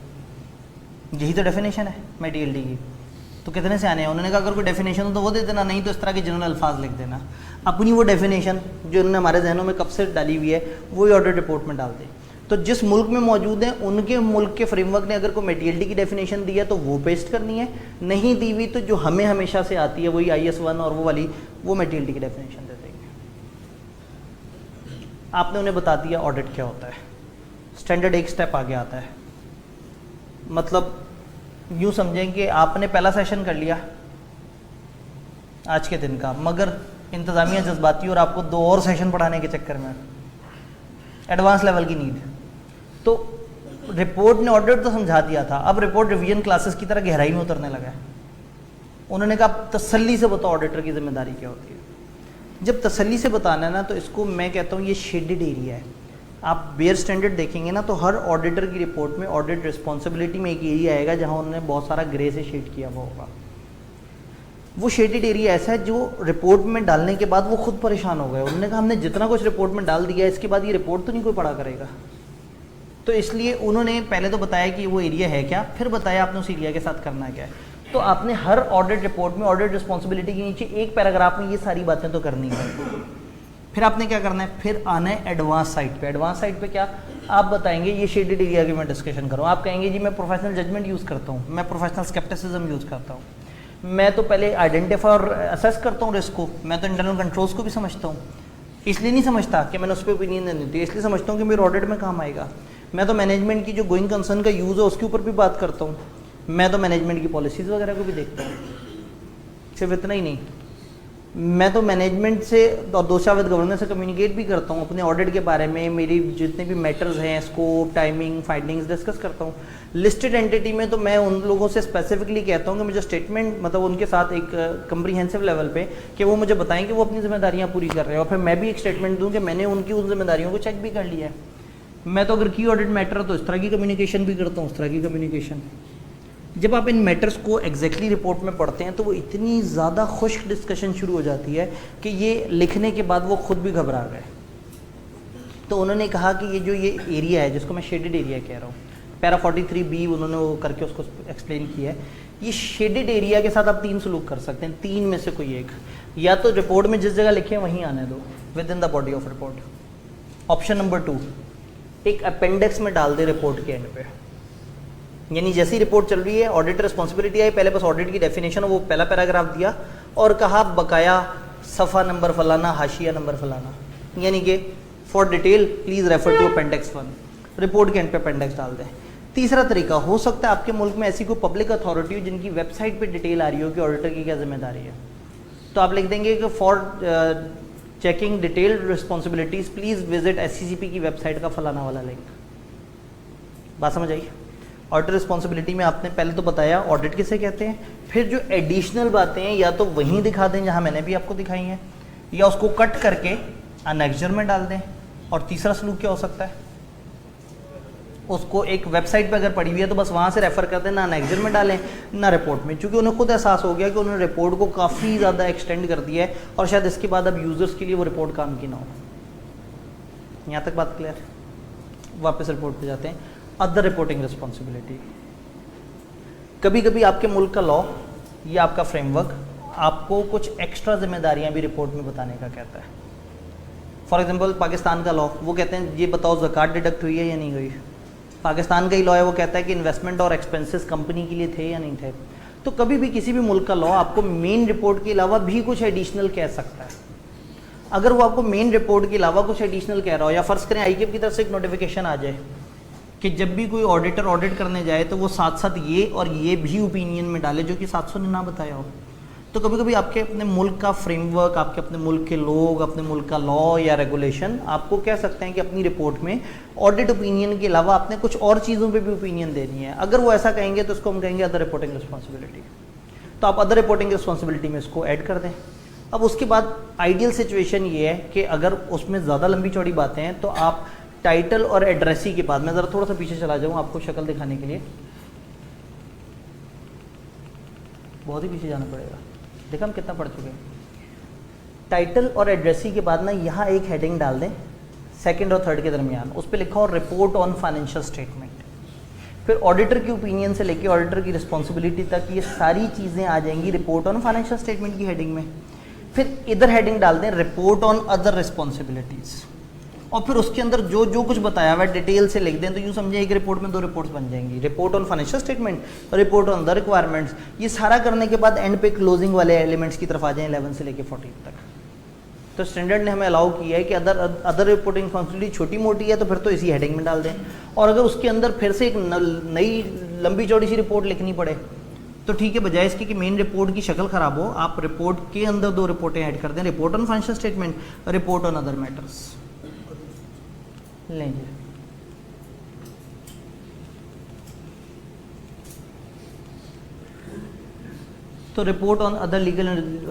यही तो डेफिनेशन है मटेरियलिटी की। तो कितने से आने हैं? उन्होंने कहा अगर कोई डेफिनेशन हो तो वो दे देना, नहीं तो इस तरह के जनरल अल्फाज लिख देना। अपनी वो डेफिनेशन जो उन्होंने हमारे जहनों में कब से डाली हुई है वही ऑडिट रिपोर्ट में डाल दें। तो जिस मुल्क में मौजूद हैं उनके मुल्क के फ्रेमवर्क ने अगर कोई मेटीरियलिटी की डेफिनेशन दी है तो वो पेस्ट करनी है, नहीं दी हुई तो जो हमें हमेशा से आती है वही IS 1 और वो वाली वो मेटीरियलिटी की डेफिनेशन दे देंगे। आपने उन्हें बता दिया ऑडिट क्या होता है, स्टैंडर्ड एक स्टेप आगे आता है। मतलब यूँ समझें कि आपने पहला सेशन कर लिया आज के दिन का, मगर इंतज़ामिया जज्बाती और आपको 2 और सेशन पढ़ाने के चक्कर में एडवांस लेवल की नीड। तो रिपोर्ट ने ऑडिट तो समझा दिया था, अब रिपोर्ट रिवीजन क्लासेस की तरह गहराई में उतरने लगा है। उन्होंने कहा तसल्ली से बताओ ऑडिटर की जिम्मेदारी क्या होती है। जब तसल्ली से बताना है ना तो इसको मैं कहता हूँ ये शेडेड एरिया है। आप बेयर स्टैंडर्ड देखेंगे ना तो हर ऑडिटर की रिपोर्ट में ऑडिट रिस्पॉन्सिबिलिटी में एक एरिया आएगा जहाँ उन्होंने बहुत सारा ग्रे से शेड किया हुआ होगा। वो शेडेड एरिया ऐसा है जो रिपोर्ट में डालने के बाद वो खुद परेशान हो गए। उन्होंने कहा हमने जितना कुछ रिपोर्ट में डाल दिया इसके बाद ये रिपोर्ट तो नहीं कोई पढ़ा करेगा। तो इसलिए उन्होंने पहले तो बताया कि वो एरिया है क्या, फिर बताया आपने उस एरिया के साथ करना क्या है। तो आपने हर ऑडिट रिपोर्ट में ऑडिट रिस्पॉन्सिबिलिटी के नीचे एक पैराग्राफ में ये सारी बातें तो करनी है। फिर आपने क्या करना है, फिर आना है एडवांस साइड पे। एडवांस साइड पे क्या आप बताएंगे, ये शेडेड एरिया की मैं डिस्कशन करूँ। आप कहेंगे जी मैं प्रोफेशनल जजमेंट यूज़ करता हूँ, मैं प्रोफेशनल स्केप्टिसिज्म यूज़ करता हूँ, मैं तो पहले आइडेंटिफाई और असेस करता हूँ रिस्क को, मैं तो इंटरनल कंट्रोल्स को भी समझता हूँ। इसलिए नहीं समझता कि मैंने उस पर ओपिनियन देनी थी, इसलिए समझता हूँ कि मेरे ऑडिट में काम आएगा। मैं तो मैनेजमेंट की जो गोइंग कंसर्न का यूज़ है उसके ऊपर भी बात करता हूँ। मैं तो मैनेजमेंट की पॉलिसीज़ वगैरह को भी देखता हूँ। सिर्फ इतना ही नहीं, मैं तो मैनेजमेंट से और दोषा विद गवर्नर से कम्युनिकेट भी करता हूँ अपने ऑडिट के बारे में। मेरी जितने भी मैटर्स हैं, स्कोप, टाइमिंग, फाइंडिंग्स डिस्कस करता हूँ। लिस्टेड एंटिटी में तो मैं उन लोगों से स्पेसिफिकली कहता हूँ कि मुझे स्टेटमेंट मतलब उनके साथ एक कम्प्रीहेंसिव लेवल पे कि वो मुझे बताएं कि वो अपनी जिम्मेदारियाँ पूरी कर रहे हैं, और फिर मैं भी एक स्टेटमेंट दूँ कि मैंने उनकी उन जिम्मेदारियों को चेक भी कर लिया है। मैं तो अगर की ऑडिट मैटर तो इस तरह की कम्युनिकेशन भी करता हूँ, उस तरह की कम्युनिकेशन। जब आप इन मैटर्स को एग्जैक्टली रिपोर्ट में पढ़ते हैं तो वो इतनी ज़्यादा खुश्क डिस्कशन शुरू हो जाती है कि ये लिखने के बाद वो खुद भी घबरा गए। तो उन्होंने कहा कि ये जो ये एरिया है जिसको मैं शेडेड एरिया कह रहा हूँ, पैरा 43B उन्होंने वो करके उसको एक्सप्लेन किया है। ये शेडेड एरिया के साथ आप 3 सलूक कर सकते हैं, 3 में से कोई एक। या तो रिपोर्ट में जिस जगह लिखे वहीं आने दो, with in the body of report. Option number 2, एक अपेंडिक्स में डाल दे रिपोर्ट के एंड पे। यानी जैसी रिपोर्ट चल रही है, ऑडिट रिस्पॉन्सिबिलिटी आई, पहले बस ऑडिट की डेफिनेशन वो पहला पैराग्राफ दिया और कहा बकाया सफ़ा नंबर फलाना, हाशिया नंबर फलाना, यानी कि for detail please refer to appendix 1। Report के एंड पे अपेंडिक्स डाल दें। तीसरा तरीका हो सकता है आपके मुल्क में ऐसी कोई पब्लिक अथॉरिटी हो जिनकी वेबसाइट पे डिटेल आ रही हो कि ऑडिटर की क्या जिम्मेदारी है, तो आप लिख देंगे कि for checking detailed responsibilities please visit SCCP की वेबसाइट का फलाना वाला लिंक। बात समझ आई? ऑडिट रिस्पॉन्सिबिलिटी में आपने पहले तो बताया ऑडिट किसे कहते हैं, फिर जो एडिशनल बातें हैं या तो वहीं दिखा दें जहाँ मैंने भी आपको दिखाई हैं, या उसको कट करके अनेक्जर में डाल दें। और तीसरा सलूक क्या हो सकता है, उसको एक वेबसाइट पे अगर पड़ी हुई है तो बस वहाँ से रेफ़र कर दें, ना अनेक्जर में डालें ना रिपोर्ट में, क्योंकि उन्हें खुद एहसास हो गया कि उन्होंने रिपोर्ट को काफ़ी ज़्यादा एक्सटेंड कर दिया है और शायद इसके बाद अब यूज़र्स के लिए वो रिपोर्ट काम की ना हो। यहाँ तक बात क्लियर? वापस रिपोर्ट पे जाते हैं। अदर रिपोर्टिंग रिस्पॉन्सिबिलिटी, कभी कभी आपके मुल्क का लॉ या आपका फ्रेमवर्क आपको कुछ एक्स्ट्रा जिम्मेदारियां भी रिपोर्ट में बताने का कहता है। फॉर एग्जांपल पाकिस्तान का लॉ, वो कहते हैं ये बताओ ज़कात डिडक्ट हुई है या नहीं हुई। पाकिस्तान का ही लॉ है, वो कहता है कि इन्वेस्टमेंट और एक्सपेंसेस कंपनी के लिए थे या नहीं थे। तो कभी भी किसी भी मुल्क का लॉ आपको मेन रिपोर्ट के अलावा भी कुछ एडिशनल कह सकता है। अगर वो आपको मेन रिपोर्ट के अलावा कुछ एडिशनल कह रहा हो, या फ़र्ज़ करें ICAP की तरफ से एक नोटिफिकेशन आ जाए कि जब भी कोई ऑडिटर ऑडिट करने जाए तो वो साथ साथ ये और ये भी ओपिनियन में डाले जो कि 700 ने ना बताया हो। तो कभी कभी आपके अपने मुल्क का फ्रेमवर्क, आपके अपने मुल्क के लोग, अपने मुल्क का लॉ या रेगुलेशन आपको कह सकते हैं कि अपनी रिपोर्ट में ऑडिट ओपिनियन के अलावा आपने कुछ और चीज़ों पे भी ओपिनियन देनी है। अगर वो ऐसा कहेंगे तो उसको हम कहेंगे अदर रिपोर्टिंग रिस्पॉन्सिबिलिटी। तो आप अदर रिपोर्टिंग रिस्पॉन्सिबिलिटी में इसको ऐड कर दें। अब उसके बाद आइडियल सिचुएशन ये है कि अगर उसमें ज़्यादा लंबी चौड़ी बातें हैं तो आप टाइटल और एड्रेसी के बाद, मैं ज़रा थोड़ा सा पीछे चला जाऊँ आपको शक्ल दिखाने के लिए, बहुत ही पीछे जाना पड़ेगा, देखा हम कितना पढ़ चुके हैं। टाइटल और एड्रेसी के बाद ना यहाँ एक हेडिंग डाल दें सेकंड और थर्ड के दरमियान, उस पर लिखा हो रिपोर्ट ऑन फाइनेंशियल स्टेटमेंट। फिर ऑडिटर की ओपिनियन से लेके ऑडिटर की रिस्पॉन्सिबिलिटी तक ये सारी चीज़ें आ जाएंगी रिपोर्ट ऑन फाइनेंशियल स्टेटमेंट की हेडिंग में। फिर इधर हेडिंग डाल दें रिपोर्ट ऑन अदर रिस्पॉन्सिबिलिटीज़। और फिर उसके अंदर जो जो कुछ बताया हुआ है डिटेल से लिख दें, तो यूँ समझे एक रिपोर्ट में 2 रिपोर्ट्स बन जाएंगी, रिपोर्ट ऑन फाइनेंशियल स्टेटमेंट और रिपोर्ट ऑन द रिक्वायरमेंट्स। ये सारा करने के बाद एंड पे क्लोजिंग वाले एलिमेंट्स की तरफ आ जाएं 11 से लेकर 14 तक। तो स्टैंडर्ड ने हमें अलाउ किया है कि अदर रिपोर्टिंग रिस्पॉन्सिबिलिटी छोटी मोटी है तो फिर तो इसी हेडिंग में डाल दें, और अगर उसके अंदर फिर से एक नई लंबी चौड़ी सी रिपोर्ट लिखनी पड़े तो ठीक है, बजाय इसकी कि मेन रिपोर्ट की शक्ल खराब हो, आप रिपोर्ट के अंदर 2 रिपोर्टें ऐड कर दें, report on financial statement, report on other matters. लेंगे तो report on other legal and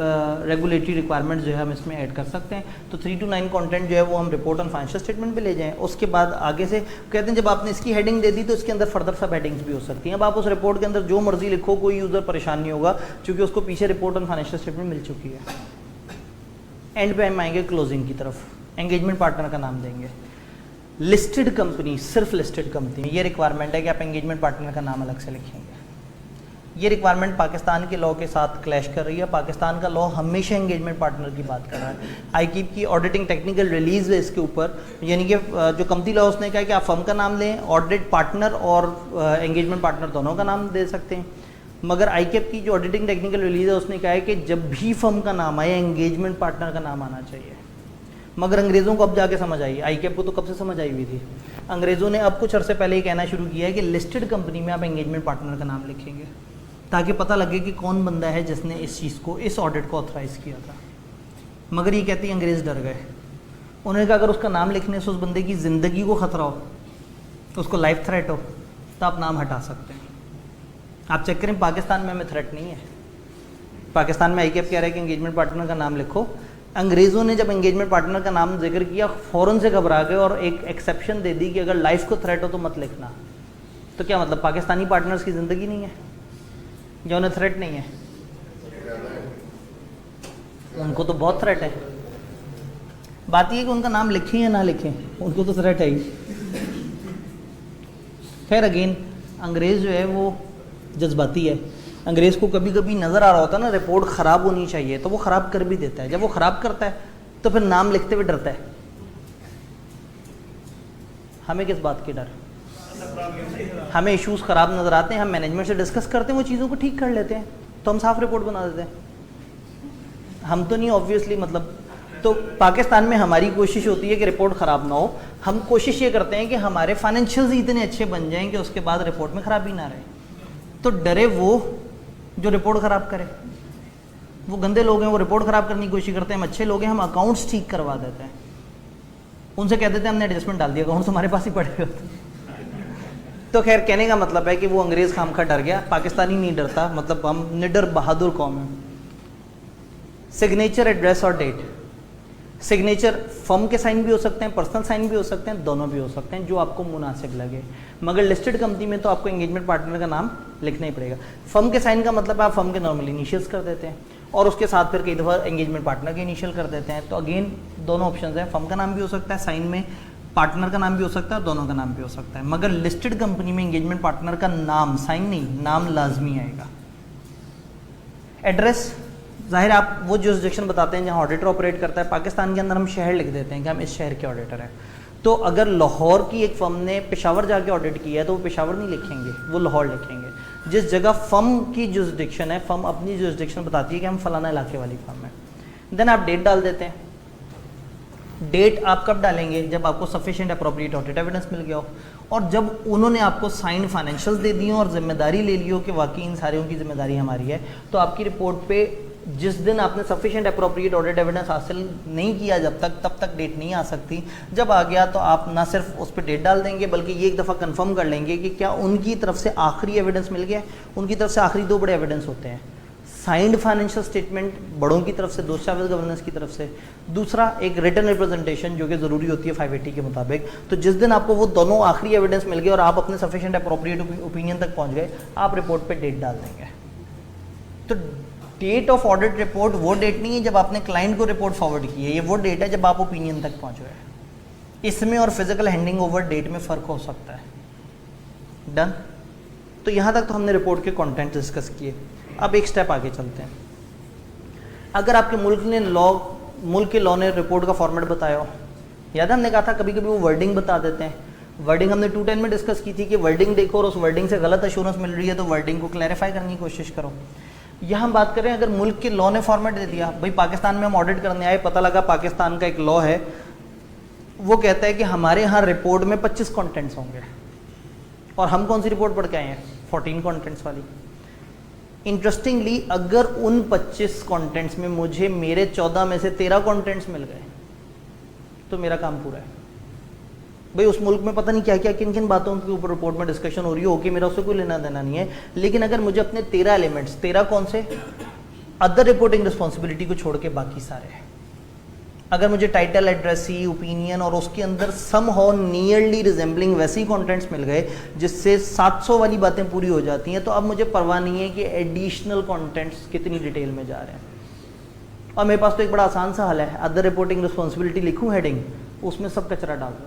regulatory requirements जो है हम इसमें ऐड कर सकते हैं। तो 3 to 9 कंटेंट जो है वो हम रिपोर्ट ऑन फाइनेंशियल स्टेटमेंट पे ले जाएं। उसके बाद आगे से कहते हैं जब आपने इसकी हेडिंग दे दी तो इसके अंदर फर्दर सब हेडिंग्स भी हो सकती हैं। अब आप उस रिपोर्ट के अंदर जो मर्जी लिखो, कोई यूज़र परेशान नहीं होगा, क्योंकि उसको पीछे रिपोर्ट ऑन फाइनेंशियल स्टेटमेंट मिल चुकी है। एंड पे हम आएंगे क्लोजिंग की तरफ, एंगेजमेंट पार्टनर का नाम देंगे। लिस्टेड कंपनी, सिर्फ लिस्टेड कंपनी, ये रिक्वायरमेंट है कि आप एंगेजमेंट पार्टनर का नाम अलग से लिखेंगे। ये रिक्वायरमेंट पाकिस्तान के लॉ के साथ क्लैश कर रही है। पाकिस्तान का लॉ हमेशा एंगेजमेंट पार्टनर की बात कर रहा है। आईकीप की ऑडिटिंग टेक्निकल रिलीज है इसके ऊपर, यानी कि जो कंपनी लॉ उसने कहा कि आप फर्म का नाम लें, ऑडिट पार्टनर और एंगेजमेंट पार्टनर दोनों का नाम दे सकते हैं। मगर आईकीप की जो ऑडिटिंग टेक्निकल रिलीज है उसने कहा है कि जब भी फर्म का नाम आए एंगेजमेंट पार्टनर का नाम आना चाहिए। मगर अंग्रेज़ों को अब जाके समझ आई, आईकीप को तो कब से समझ आई हुई थी। अंग्रेज़ों ने अब कुछ अरसे पहले ही कहना शुरू किया है कि लिस्टेड कंपनी में आप एंगेजमेंट पार्टनर का नाम लिखेंगे, ताकि पता लगे कि कौन बंदा है जिसने इस चीज़ को, इस ऑडिट को ऑथराइज़ किया था। मगर ये कहती अंग्रेज़ डर गए। उन्होंने कहा अगर उसका नाम लिखने से उस बंदे की ज़िंदगी को ख़तरा हो, उसको लाइफ थ्रेट हो, तो आप नाम हटा सकते हैं। आप चेक करें, पाकिस्तान में हमें थ्रेट नहीं है। पाकिस्तान में आईकीप कह रहा है कि एंगेजमेंट पार्टनर का नाम लिखो। अंग्रेज़ों ने जब एंगेजमेंट पार्टनर का नाम जिक्र किया, फ़ौरन से घबरा गए और एक एक्सेप्शन दे दी कि अगर लाइफ को थ्रेट हो तो मत लिखना। तो क्या मतलब पाकिस्तानी पार्टनर्स की ज़िंदगी नहीं है जो उन्हें थ्रेट नहीं है? उनको तो बहुत थ्रेट है। बात यह है कि उनका नाम लिखें या ना लिखें, उनको तो थ्रेट है ही। खैर अगेन, अंग्रेज़ जो है वो जज्बाती है। अंग्रेज़ को कभी कभी नज़र आ रहा होता है ना रिपोर्ट ख़राब होनी चाहिए, तो वो ख़राब कर भी देता है। जब वो ख़राब करता है तो फिर नाम लिखते हुए डरता है। हमें किस बात की डर? हमें इश्यूज़ ख़राब नज़र आते हैं, हम मैनेजमेंट से डिस्कस करते हैं, वो चीज़ों को ठीक कर लेते हैं, तो हम साफ रिपोर्ट बना देते हैं। हम तो नहीं ऑब्वियसली, मतलब तो पाकिस्तान में हमारी कोशिश होती है कि रिपोर्ट ख़राब ना हो। हम कोशिश ये करते हैं कि हमारे फाइनेंशियल्स इतने अच्छे बन जाएं कि उसके बाद रिपोर्ट में ख़राबी ना रहे। तो डरे वो जो रिपोर्ट ख़राब करे। वो गंदे लोग हैं, वो रिपोर्ट ख़राब करने की कोशिश करते हैं। हम अच्छे लोग हैं, हम अकाउंट्स ठीक करवा देते हैं। उनसे कह देते हैं हमने एडजस्टमेंट डाल दिया, अकाउंट्स हमारे पास ही पड़े हुए होते। तो खैर कहने का मतलब है कि वो अंग्रेज़ खामखा डर गया, पाकिस्तानी नहीं डरता। मतलब हम निडर बहादुर कौम है। सिग्नेचर, एड्रेस और डेट। सिग्नेचर फर्म के साइन भी हो सकते हैं, पर्सनल साइन भी हो सकते हैं, दोनों भी हो सकते हैं, जो आपको मुनासिब लगे। मगर लिस्टेड कंपनी में तो आपको एंगेजमेंट पार्टनर का नाम लिखना ही पड़ेगा। फर्म के साइन का मतलब आप फर्म के नॉर्मल इनिशियल्स कर देते हैं और उसके साथ फिर कई दफ़ा एंगेजमेंट पार्टनर के इनिशियल कर देते हैं। तो अगेन दोनों ऑप्शन हैं, फर्म का नाम भी हो सकता है साइन में, पार्टनर का नाम भी हो सकता है, दोनों का नाम भी हो सकता है। मगर लिस्टेड कंपनी में एंगेजमेंट पार्टनर का नाम, साइन नहीं, नाम लाजमी आएगा। एड्रेस, जाहिर आप वो जुरिसडिक्शन बताते हैं जहाँ ऑडिटर ऑपरेट करता है। पाकिस्तान के अंदर हम शहर लिख देते हैं कि हम इस शहर के ऑडिटर हैं। तो अगर लाहौर की एक फर्म ने पेशावर जाके ऑडिट किया है तो वो पेशावर नहीं लिखेंगे, वो लाहौर लिखेंगे। जिस जगह फर्म की जुरिसडिक्शन है, फर्म अपनी जुरिसडिक्शन बताती है कि हम फलाना इलाके वाली फर्म है। देन आप डेट डाल देते हैं। डेट आप कब डालेंगे? जब आपको सफिशिएंट अप्रोप्रिएट ऑडिट एविडेंस मिल गया हो और जब उन्होंने आपको साइन फाइनेंशियल्स दे दी हो और जिम्मेदारी ले ली हो कि वाकई इन सारे की जिम्मेदारी हमारी है। तो आपकी रिपोर्ट पे जिस दिन आपने सफिशिएंट अप्रोप्रिएट ऑडिट एविडेंस हासिल नहीं किया जब तक, तब तक डेट नहीं आ सकती। जब आ गया तो आप ना सिर्फ उस पर डेट डाल देंगे बल्कि ये एक दफ़ा कंफर्म कर लेंगे कि क्या उनकी तरफ से आखिरी एविडेंस मिल गया। उनकी तरफ से आखिरी 2 बड़े एविडेंस होते हैं, साइंड फाइनेंशियल स्टेटमेंट बड़ों की तरफ से, दोस्त गवर्नेंस की तरफ से, दूसरा एक रिटन रिप्रेजेंटेशन जो कि ज़रूरी होती है 580 के मुताबिक। तो जिस दिन आपको वो दोनों आखिरी एविडेंस मिल गए और आप अपने सफिशिएंट अप्रोप्रिएट ओपिनियन तक पहुंच गए, आप रिपोर्ट पे डेट डाल देंगे। तो डेट ऑफ ऑडिट रिपोर्ट वो डेट नहीं है जब आपने क्लाइंट को रिपोर्ट फॉरवर्ड की है, ये वो डेट है जब आप ओपिनियन तक पहुंच गए। इसमें और फिजिकल हैंडिंग ओवर डेट में फ़र्क हो सकता है। डन। तो यहाँ तक तो हमने रिपोर्ट के कंटेंट डिस्कस किए। अब एक स्टेप आगे चलते हैं। अगर आपके मुल्क के लॉ ने रिपोर्ट का फॉर्मेट बताया हो याद है हमने कहा था कभी कभी वो वर्डिंग बता देते हैं। वर्डिंग हमने 210 में डिस्कस की थी कि वर्डिंग देखो और उस वर्डिंग से गलत एश्योरेंस मिल रही है तो वर्डिंग को क्लैरिफाई करने की कोशिश करो। यहाँ हम बात करें अगर मुल्क के लॉ ने फॉर्मेट दे दिया, भाई पाकिस्तान में हम ऑडिट करने आए, पता लगा पाकिस्तान का एक लॉ है वो कहता है कि हमारे यहाँ रिपोर्ट में 25 कंटेंट्स होंगे और हम कौन सी रिपोर्ट पढ़ के आए हैं 14 कंटेंट्स वाली। इंटरेस्टिंगली अगर उन 25 कंटेंट्स में मुझे मेरे 14 में से 13 कंटेंट्स मिल गए तो मेरा काम पूरा है। भाई उस मुल्क में पता नहीं क्या क्या किन किन बातों के ऊपर रिपोर्ट में डिस्कशन हो रही हो कि मेरा उससे कोई लेना देना नहीं है, लेकिन अगर मुझे अपने 13 एलिमेंट्स, 13 कौन से, अदर रिपोर्टिंग रिस्पॉन्सिबिलिटी को छोड़ के बाकी सारे हैं, अगर मुझे टाइटल, एड्रेसी, ओपिनियन और उसके अंदर सम हाउ नियरली रिजेंबलिंग वैसे ही कंटेंट्स मिल गए जिससे 700 वाली बातें पूरी हो जाती हैं, तो अब मुझे परवाह नहीं है कि एडिशनल कंटेंट्स कितनी डिटेल में जा रहे हैं। और मेरे पास तो एक बड़ा आसान सा हल है, अदर रिपोर्टिंग रिस्पॉन्सिबिलिटी लिखूं हेडिंग, उसमें सब कचरा डाल दूं।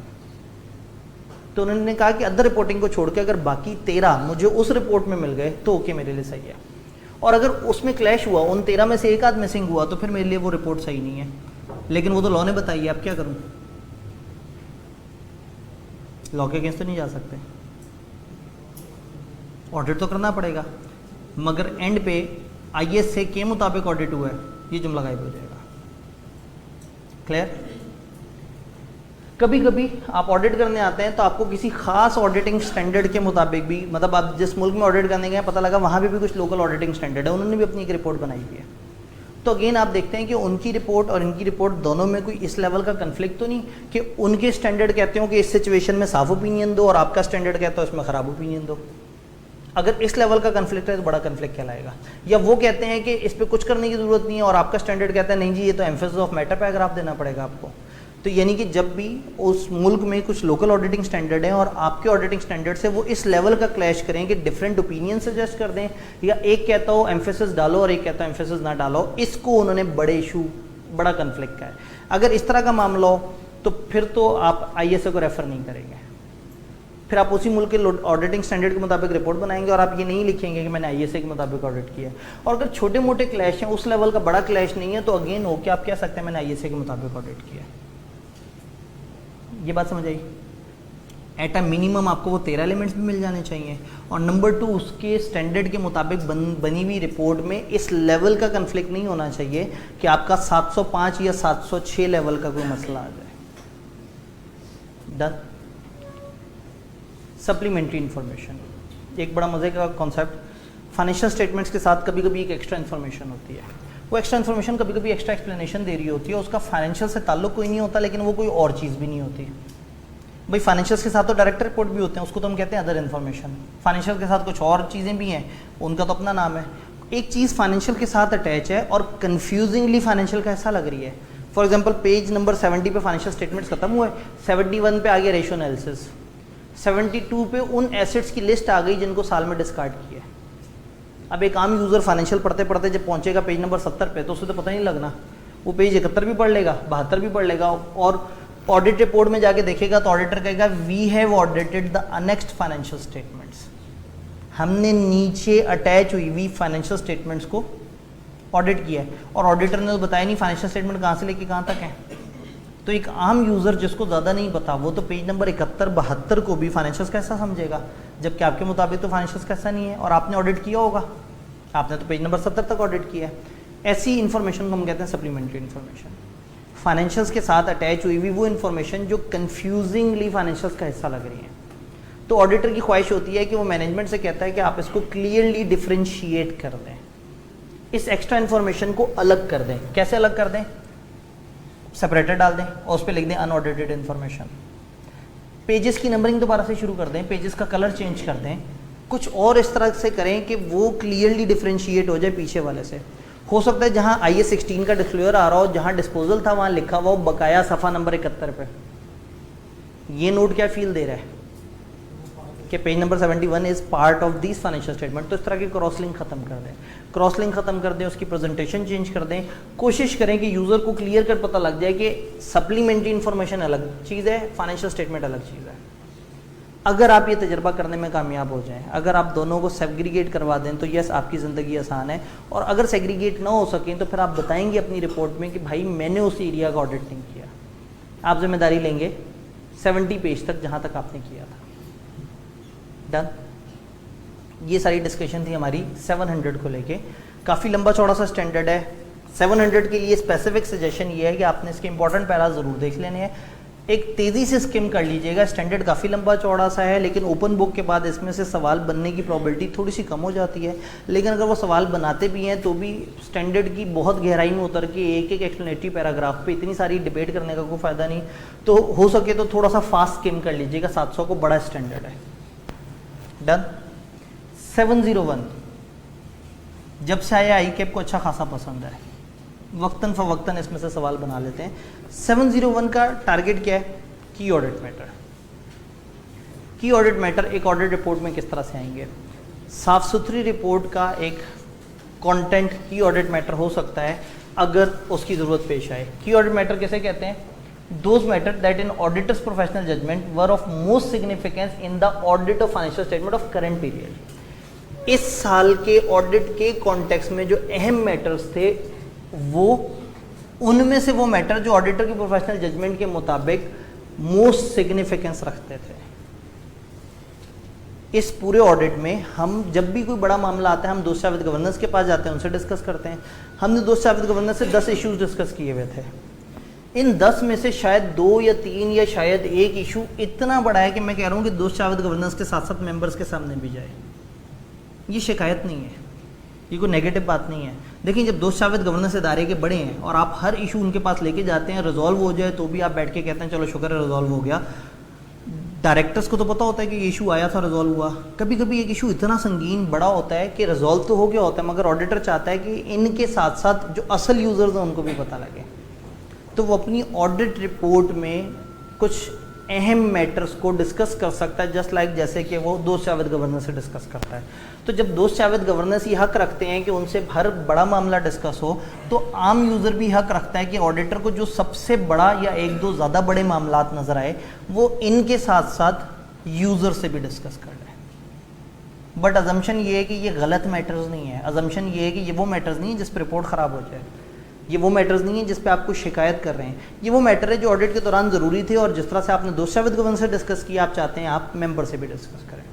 तो उन्होंने कहा कि अदर रिपोर्टिंग को छोड़ के अगर बाकी 13 मुझे उस रिपोर्ट में मिल गए तो ओके मेरे लिए सही है, और अगर उसमें क्लैश हुआ, उन 13 में से एक आध मिसिंग हुआ तो फिर मेरे लिए वो रिपोर्ट सही नहीं है। लेकिन वो तो लॉ ने बताई है, अब क्या करूं, लॉ के अगेंस्ट तो नहीं जा सकते, ऑडिट तो करना पड़ेगा, मगर एंड पे ISA के मुताबिक ऑडिट हुआ है, ये जुमला गायब हो जाएगा। क्लियर? कभी कभी आप ऑडिट करने आते हैं तो आपको किसी खास ऑडिटिंग स्टैंडर्ड के मुताबिक भी, मतलब आप जिस मुल्क में ऑडिट करने गए पता लगा वहाँ भी कुछ लोकल ऑडिटिंग स्टैंडर्ड है, उन्होंने भी अपनी एक रिपोर्ट बनाई हुई है। तो अगेन आप देखते हैं कि उनकी रिपोर्ट और इनकी रिपोर्ट दोनों में कोई इस लेवल का कन्फ्लिक्ट तो नहीं कि उनके स्टैंडर्ड कहते हो कि इस सिचुएशन में साफ ओपिनियन दो और आपका स्टैंडर्ड कहता हो इसमें ख़राब ओपिनियन दो। अगर इस लेवल का कन्फ्लिक्ट है तो बड़ा कन्फ्लिक्ट कहलाएगा। या वो कहते हैं कि इस पर कुछ करने की ज़रूरत नहीं है और आपका स्टैंडर्ड कहता है नहीं जी ये तो एम्फेसिस ऑफ मैटर पैराग्राफ देना पड़ेगा आपको। तो यानी कि जब भी उस मुल्क में कुछ लोकल ऑडिटिंग स्टैंडर्ड है और आपके ऑडिटिंग स्टैंडर्ड से वो इस लेवल का क्लैश करें कि डिफरेंट ओपिनियन सजेस्ट कर दें, या एक कहता हो एम्फेसिस डालो और एक कहता हो एम्फेसिस ना डालो, इसको उन्होंने बड़े इशू, बड़ा कन्फ्लिक्ट का है। अगर इस तरह का मामला हो तो फिर तो आप ISA को रेफर नहीं करेंगे, फिर आप उसी मुल्क के ऑडिटिंग स्टैंडर्ड के मुताबिक रिपोर्ट बनाएंगे और आप ये नहीं लिखेंगे कि मैंने ISA के मुताबिक ऑडिट किया है। और अगर छोटे मोटे क्लैश हैं, उस लेवल का बड़ा क्लैश नहीं है, तो अगेन हो क्या आप कह सकते हैं मैंने ISA के मुताबिक ऑडिट किया है। ये बात समझ आई? एट अ मिनिमम आपको वो 13 एलिमेंट्स भी मिल जाने चाहिए, और नंबर 2 उसके स्टैंडर्ड के मुताबिक बनी हुई रिपोर्ट में इस लेवल का कन्फ्लिक्ट नहीं होना चाहिए कि आपका 705 या 706 लेवल का कोई मसला आ जाए। डन? सप्लीमेंट्री इंफॉर्मेशन एक बड़ा मजे का कॉन्सेप्ट। फाइनेंशियल स्टेटमेंट्स के साथ कभी कभी एक एक्स्ट्रा इन्फॉर्मेशन होती है, वो एक्स्ट्रा इन्फॉर्मेशन कभी कभी एक्स्ट्रा एक्सप्लेनेशन दे रही होती है, उसका फाइनेंशियल से ताल्लुक कोई नहीं होता, लेकिन वो कोई और चीज़ भी नहीं होती। भाई फाइनेंशियल्स के साथ तो डायरेक्ट रिपोर्ट भी होते हैं, उसको तो हम कहते हैं अदर इन्फॉर्मेशन। फाइनेंशियल के साथ कुछ और चीज़ें भी हैं, उनका तो अपना नाम है। एक चीज़ फाइनेंशियल के साथ अटैच है और कन्फ्यूजिंगली फाइनेंशियल का ऐसा लग रही है। फॉर एग्जाम्पल पेज नंबर 70 पे फाइनेंशियल स्टेटमेंट्स खत्म हुए, 71 पे आ गया रेशियो एनालिसिस, 72 पे उन एसेट्स की लिस्ट आ गई जिनको साल में डिस्कार्ड किया। अब एक आम यूज़र फाइनेंशियल पढ़ते पढ़ते जब पहुंचेगा पेज नंबर 70 पे तो उसे तो पता नहीं लगना, वो पेज 71 भी पढ़ लेगा, 72 भी पढ़ लेगा, और ऑडिट रिपोर्ट में जाके देखेगा तो ऑडिटर कहेगा we have audited the annexed financial statements, हमने नीचे अटैच हुई हुई फाइनेंशियल स्टेटमेंट्स को ऑडिट किया है, और ऑडिटर ने तो बताया नहीं फाइनेंशियल स्टेटमेंट कहाँ से लेके कहाँ तक है। तो एक आम यूज़र जिसको ज़्यादा नहीं पता वो तो पेज नंबर 71-72 को भी फाइनेंशियल्स कैसा समझेगा, जबकि आपके मुताबिक तो फाइनेंशियल्स कैसा नहीं है और आपने ऑडिट किया होगा, आपने तो पेज नंबर 70 तक ऑडिट किया है। ऐसी इन्फॉर्मेशन को हम कहते हैं सप्लीमेंट्री इन्फॉर्मेशन। फाइनेंशियल्स के साथ अटैच हुई हुई वो इन्फॉर्मेशन जो कन्फ्यूजिंगली फाइनेंशियल्स का हिस्सा लग रही है। तो ऑडिटर की ख्वाहिश होती है कि वो मैनेजमेंट से कहता है कि आप इसको क्लियरली डिफ्रेंशिएट कर दें, इस एक्स्ट्रा इन्फॉर्मेशन को अलग कर दें। कैसे अलग कर दें? सेपरेटर डाल दें और उस पर लिख दें अनऑडिटेड इन्फॉर्मेशन। पेजेस की नंबरिंग दोबारा से शुरू कर दें, पेजेस का कलर चेंज कर दें, कुछ और इस तरह से करें कि वो क्लियरली डिफ्रेंशिएट हो जाए पीछे वाले से। हो सकता है जहां IAS 16 का डिस्क्लोजर आ रहा हो, जहां डिस्पोजल था वहां लिखा हुआ हो बकाया सफ़ा नंबर 71 पे। ये नोट क्या फील दे रहा है कि page number 71 is part of this financial statement. तो इस तरह की क्रॉस लिंक खत्म कर दें, क्रॉस लिंक खत्म कर दें, उसकी प्रेजेंटेशन चेंज कर दें। कोशिश करें कि यूज़र को क्लियर कर पता लग जाए कि सप्लीमेंट्री इन्फॉर्मेशन अलग चीज़ है, फाइनेंशियल स्टेटमेंट अलग चीज़ है। अगर आप ये तजर्बा करने में कामयाब हो जाएं, अगर आप दोनों को सेग्रीगेट करवा दें तो यस आपकी ज़िंदगी आसान है। और अगर सेग्रीगेट ना हो सकें तो फिर आप बताएंगे अपनी रिपोर्ट में कि भाई मैंने उस एरिया का ऑडिट नहीं किया, आप जिम्मेदारी लेंगे 70 पेज तक जहाँ तक आपने किया था। डन। ये सारी डिस्कशन थी हमारी 700 को लेके। काफ़ी लंबा चौड़ा सा स्टैंडर्ड है। 700 के लिए स्पेसिफिक सजेशन ये है कि आपने इसके इंपॉर्टेंट पैरा ज़रूर देख लेने हैं, एक तेज़ी से स्किम कर लीजिएगा। स्टैंडर्ड काफ़ी लंबा चौड़ा सा है, लेकिन ओपन बुक के बाद इसमें से सवाल बनने की प्रोबेबिलिटी थोड़ी सी कम हो जाती है। लेकिन अगर वो सवाल बनाते भी हैं तो भी स्टैंडर्ड की बहुत गहराई में उतर के एक एक एक्सप्लेनेटरी पैराग्राफ पे इतनी सारी डिबेट करने का कोई फ़ायदा नहीं। तो हो सके तो थोड़ा सा फास्ट स्किम कर लीजिएगा। 700 को बड़ा स्टैंडर्ड है। डन। 701 जब से आया आई कैप को अच्छा खासा पसंद है, वक्तन फवक्तन इसमें से सवाल बना लेते हैं। 701 का टारगेट क्या है? की ऑडिट मैटर। की ऑडिट मैटर एक ऑडिट रिपोर्ट में किस तरह से आएंगे? साफ सुथरी रिपोर्ट का एक कंटेंट की ऑडिट मैटर हो सकता है अगर उसकी ज़रूरत पेश आए। की ऑडिट मैटर किसे कहते हैं? Those matter that in auditor's professional judgement were of most significance in the audit of financial statement of current period. इस साल के ऑडिट के कॉन्टेक्स्ट में जो अहम मैटर्स थे वो उनमें से वो मैटर जो ऑडिटर की प्रोफेशनल जजमेंट के मुताबिक मोस्ट सिग्निफिकेंस रखते थे। इस पूरे ऑडिट में हम जब भी कोई बड़ा मामला आता है हम दोस्त विद गवर्नेंस के पास जाते हैं, उनसे डिस्कस करते हैं। हमने दोस्त विद गवर्नेंस से 10 इश्यूज डिस्कस किए हुए थे। इन 10 में से शायद 2 या 3 या शायद एक इशू इतना बड़ा है कि मैं कह रहा हूँ कि दोस्त विद गवर्नेंस के साथ साथ मेंबर्स के सामने भी जाए। ये शिकायत नहीं है, ये कोई नेगेटिव बात नहीं है। देखिए, जब दोस्त विद गवर्नेंस इदारे के बड़े हैं और आप हर इशू उनके पास लेके जाते हैं, रिजॉल्व हो जाए तो भी आप बैठ के कहते हैं चलो शुक्र है रिजॉल्व हो गया। डायरेक्टर्स को तो पता होता है कि ये इशू आया था, रिजॉल्व हुआ। कभी कभी एक इशू इतना संगीन बड़ा होता है कि रिजॉल्व तो हो गया होता है, मगर ऑडिटर चाहता है कि इनके साथ साथ जो असल यूजर्स हैं उनको भी पता लगे। तो वो अपनी ऑडिट रिपोर्ट में कुछ अहम मैटर्स को डिस्कस कर सकता है, जस्ट लाइक जैसे कि वो दोस्त विद गवर्नेंस से डिस्कस करता है। तो जब दोस्त विद गवर्नेंस ये हक रखते हैं कि उनसे हर बड़ा मामला डिस्कस हो, तो आम यूज़र भी हक रखता है कि ऑडिटर को जो सबसे बड़ा या एक दो ज़्यादा बड़े मामला नज़र आए वो इनके साथ साथ यूज़र से भी डिस्कस कर रहे। बट अजम्पशन ये है कि ये गलत मैटर्स नहीं है। अजम्पशन ये है कि ये वो मैटर्स नहीं है जिस पर रिपोर्ट ख़राब हो जाए। ये वो मैटर्स नहीं है जिस पे आपको शिकायत कर रहे हैं। ये वो मैटर है जो ऑडिट के दौरान ज़रूरी थे और जिस तरह से आपने दोस्त विद गवर्नेंस से डिस्कस किया, आप चाहते हैं आप मेंबर से भी डिस्कस करें।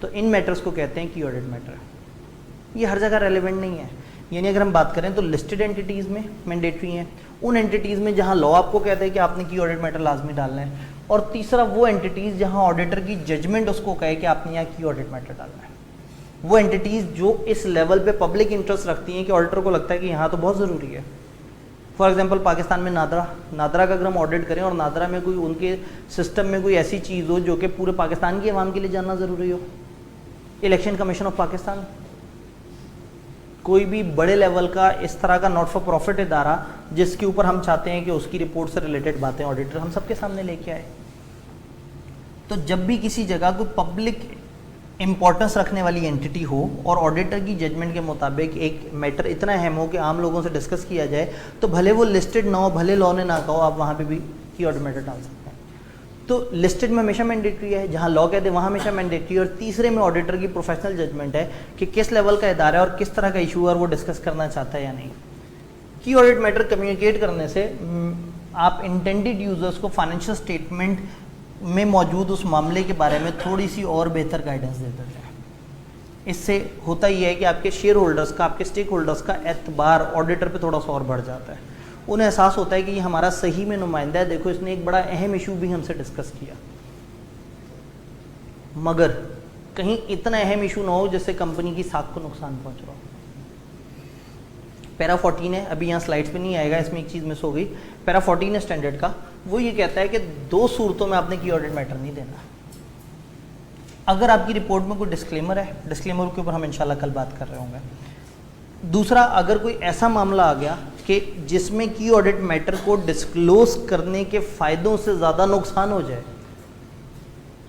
तो इन मैटर्स को कहते हैं की ऑडिट मैटर। ये हर जगह रेलिवेंट नहीं है। यानी अगर हम बात करें तो लिस्टेड एंटिटीज़ में मैंडेटरी हैं, उन एंटिटीज़ में जहाँ लॉ आपको कहते हैं कि आपने की ऑडिट मैटर लाजमी डालना है, और तीसरा वो एंटिटीज़ जहाँ ऑडिटर की जजमेंट उसको कहे कि आपने यहाँ की ऑडिट मैटर डालना है। वो एंटिटीज़ जो इस लेवल पे पब्लिक इंटरेस्ट रखती हैं कि ऑडिटर को लगता है कि यहाँ तो बहुत ज़रूरी है। फॉर एग्जांपल पाकिस्तान में नादरा का अगर हम ऑडिट करें और नादरा में कोई उनके सिस्टम में कोई ऐसी चीज़ हो जो कि पूरे पाकिस्तान की आवाम के लिए जानना ज़रूरी हो, इलेक्शन कमीशन ऑफ पाकिस्तान, कोई भी बड़े लेवल का इस तरह का नॉट फॉर प्रॉफिट इदारा जिसके ऊपर हम चाहते हैं कि उसकी रिपोर्ट से रिलेटेड बातें ऑडिटर हम सबके सामने लेके आए। तो जब भी किसी जगह कोई पब्लिक इंपॉर्टेंस रखने वाली एंटिटी हो और ऑडिटर की जजमेंट के मुताबिक एक मैटर इतना अहम हो कि आम लोगों से डिस्कस किया जाए, तो भले वो लिस्टेड ना हो, भले लॉ ने ना कहो, आप वहाँ पे भी की ऑडिट मैटर डाल सकते हैं। तो लिस्टेड में हमेशा मैंडेटरी है, जहाँ लॉ कहते हैं वहाँ हमेशा मैंडेटरी है। और तीसरे में ऑडिटर की प्रोफेशनल जजमेंट है कि किस लेवल का इदारा है और किस तरह का इशू है और वो डिस्कस करना चाहता है या नहीं। की ऑडिट मैटर कम्युनिकेट करने से आप इंटेंडेड यूजर्स को फाइनेंशियल स्टेटमेंट में मौजूद उस मामले के बारे में थोड़ी सी और बेहतर गाइडेंस दे देते हैं। इससे होता ही है कि आपके शेयर होल्डर्स का, आपके स्टेक होल्डर्स का एतबार ऑडिटर पे थोड़ा सा और बढ़ जाता है। उन्हें एहसास होता है कि ये हमारा सही में नुमाइंदा है, देखो इसने एक बड़ा अहम इशू भी हमसे डिस्कस किया। मगर कहीं इतना अहम इशू ना हो जिससे कंपनी की साख को नुकसान पहुंच रहा हो। पैरा 14 है, अभी यहाँ स्लाइड्स पे नहीं आएगा, इसमें एक चीज़ मिस हो गई। पैरा 14 है स्टैंडर्ड का, वो ये कहता है कि 2 सूरतों में आपने की ऑडिट मैटर नहीं देना। अगर आपकी रिपोर्ट में कोई डिस्क्लेमर है, डिस्क्लेमर के ऊपर हम इंशाल्लाह कल बात कर रहे होंगे। दूसरा, अगर कोई ऐसा मामला आ गया कि जिसमें की ऑडिट मैटर को डिस्क्लोज करने के फ़ायदों से ज़्यादा नुकसान हो जाए।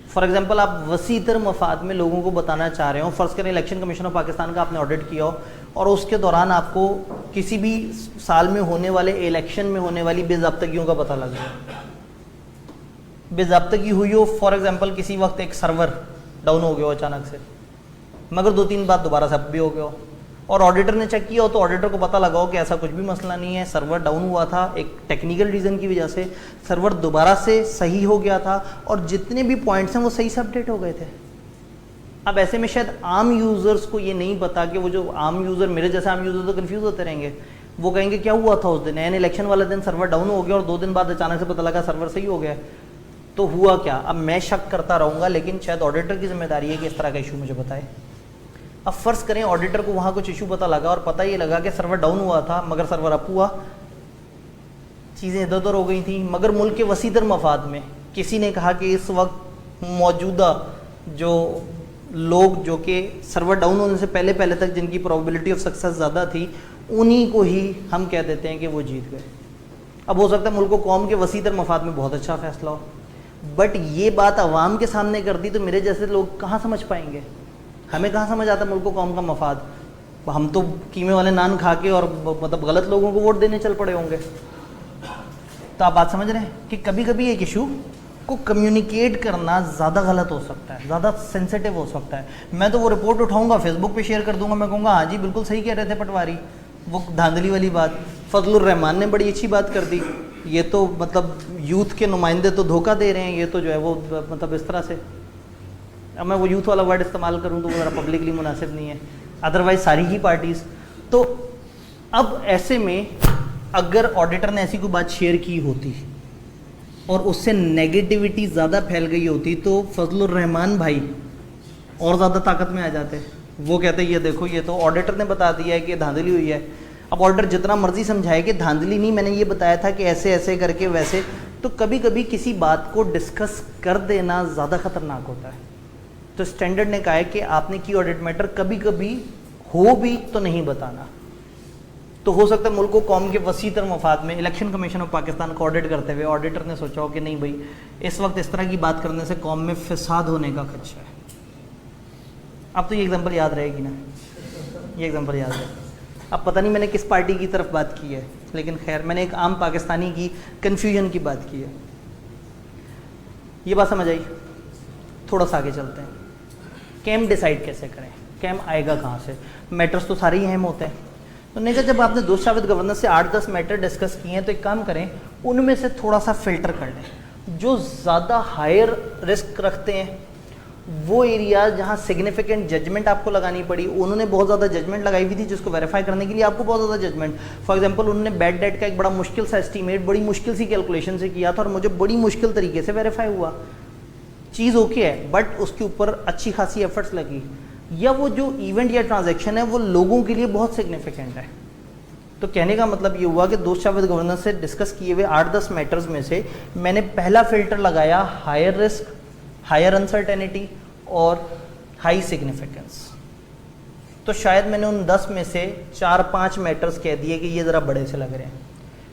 फॉर एग्जांपल, आप वसीतर मफाद में लोगों को बताना चाह रहे हो, फ़र्ज़ करें इलेक्शन कमीशन ऑफ पाकिस्तान का आपने ऑडिट किया हो और उसके दौरान आपको किसी भी साल में होने वाले इलेक्शन में होने वाली बेज़ाब्तगियों का पता लग गया। बेज़ाब्तगी हुई हो, फॉर एग्जांपल किसी वक्त एक सर्वर डाउन हो गया हो अचानक से, मगर 2-3 बार दोबारा से अप भी हो गया हो, और ऑडिटर ने चेक किया हो तो ऑडिटर को पता लगा हो कि ऐसा कुछ भी मसला नहीं है, सर्वर डाउन हुआ था एक टेक्निकल रीज़न की वजह से, सर्वर दोबारा से सही हो गया था और जितने भी पॉइंट्स हैं वो सही से अपडेट हो गए थे। अब ऐसे में शायद आम यूज़र्स को ये नहीं पता कि वो जो आम यूज़र, मेरे जैसे आम यूज़र तो कन्फ्यूज़ होते रहेंगे, वो कहेंगे क्या हुआ था उस दिन, एन इलेक्शन वाले दिन सर्वर डाउन हो गया और 2 दिन बाद अचानक से पता लगा सर्वर सही हो गया, तो हुआ क्या। अब मैं शक करता रहूँगा, लेकिन शायद ऑडिटर की जिम्मेदारी है कि इस तरह का इशू मुझे बताए। अब फ़र्ज़ करें ऑडिटर को वहाँ कुछ इशू पता लगा और पता ये लगा कि सर्वर डाउन हुआ था मगर सर्वर अप हुआ, चीज़ें इधर उधर हो गई थी, मगर मुल्क के वसीतर मफाद में किसी ने कहा कि इस वक्त मौजूदा जो लोग जो कि सर्वर डाउन होने से पहले पहले तक जिनकी प्रोबेबिलिटी ऑफ सक्सेस ज़्यादा थी, उन्हीं को ही हम कह देते हैं कि वो जीत गए। अब हो सकता है मुल्क को कौम के वसीतर मफाद में बहुत अच्छा फैसला हो, बट ये बात अवाम के सामने कर दी तो मेरे जैसे लोग कहाँ समझ पाएंगे, हमें कहाँ समझ आता मुल्क को कौम का मफाद। हम तो कीमे वाले नान खा के और मतलब गलत लोगों को वोट देने चल पड़े होंगे। तो आप बात समझ रहे हैं कि कभी कभी एक इशू को कम्युनिकेट करना ज़्यादा गलत हो सकता है, ज़्यादा सेंसिटिव हो सकता है। मैं तो वो रिपोर्ट उठाऊंगा, फेसबुक पे शेयर कर दूंगा, मैं कहूँगा हाँ जी बिल्कुल सही कह रहे थे पटवारी, वो धांधली वाली बात। फजलुर रहमान ने बड़ी अच्छी बात कर दी, ये तो मतलब यूथ के नुमाइंदे तो धोखा दे रहे हैं, ये तो जो है वो मतलब इस तरह से। अब मैं वो यूथ वाला वर्ड इस्तेमाल करूँ तो वो ज़रा पब्लिकली मुनासिब नहीं है, अदरवाइज सारी ही पार्टीज़। तो अब ऐसे में अगर ऑडिटर ने ऐसी कोई बात शेयर की होती और उससे नेगेटिविटी ज़्यादा फैल गई होती तो फजलुर रहमान भाई और ज़्यादा ताकत में आ जाते। वो कहते ये देखो ये तो ऑडिटर ने बता दिया है कि धांधली हुई है। अब ऑडिटर जितना मर्जी समझाए कि धांधली नहीं, मैंने ये बताया था कि ऐसे ऐसे करके वैसे, तो कभी कभी किसी बात को डिस्कस कर देना ज़्यादा ख़तरनाक होता है। तो स्टैंडर्ड ने कहा है कि आपने की ऑडिट मैटर कभी कभी हो भी तो नहीं बताना। तो हो सकता है मुल्क को कौम के वसीतर मफाद में इलेक्शन कमीशन ऑफ पाकिस्तान को ऑडिट करते हुए ऑडिटर ने सोचा हो कि नहीं भाई इस वक्त इस तरह की बात करने से कौम में फसाद होने का खदशा है। अब तो ये एग्जांपल याद रहेगी ना, ये एग्जांपल याद है। अब पता नहीं मैंने किस पार्टी की तरफ बात की है, लेकिन खैर मैंने एक आम पाकिस्तानी की कन्फ्यूजन की बात की है। ये बात समझ आई? थोड़ा सा आगे चलते हैं। कैम डिसाइड कैसे करें, कैम आएगा कहाँ से? मैटर्स तो सारे ही अहम होते हैं। तो नहीं, जब आपने दोस्त शाविद गवर्नर से 8-10 मैटर डिस्कस किए हैं तो एक काम करें, उनमें से थोड़ा सा फिल्टर कर लें। जो ज़्यादा हायर रिस्क रखते हैं, वो एरिया जहाँ सिग्निफिकेंट जजमेंट आपको लगानी पड़ी, उन्होंने बहुत ज़्यादा जजमेंट लगाई हुई थी जिसको वेरीफाई करने के लिए आपको बहुत ज़्यादा जजमेंट। फॉर एग्जांपल उन्होंने बैड डेट का एक बड़ा मुश्किल सा एस्टीमेट बड़ी मुश्किल सी कैलकुलेशन से किया था और मुझे बड़ी मुश्किल तरीके से वेरीफाई हुआ। चीज़ ओके है, बट उसके ऊपर अच्छी खासी एफर्ट्स लगी। या वो जो इवेंट या ट्रांजैक्शन है वो लोगों के लिए बहुत सिग्निफिकेंट है। तो कहने का मतलब ये हुआ कि दोस्त शाविद गवर्नर से डिस्कस किए हुए 8-10 मैटर्स में से मैंने पहला फिल्टर लगाया हायर रिस्क, हायर अनसर्टेनिटी और हाई सिग्निफिकेंस। तो शायद मैंने उन 10 में से 4-5 मैटर्स कह दिए कि ये ज़रा बड़े से लग रहे हैं।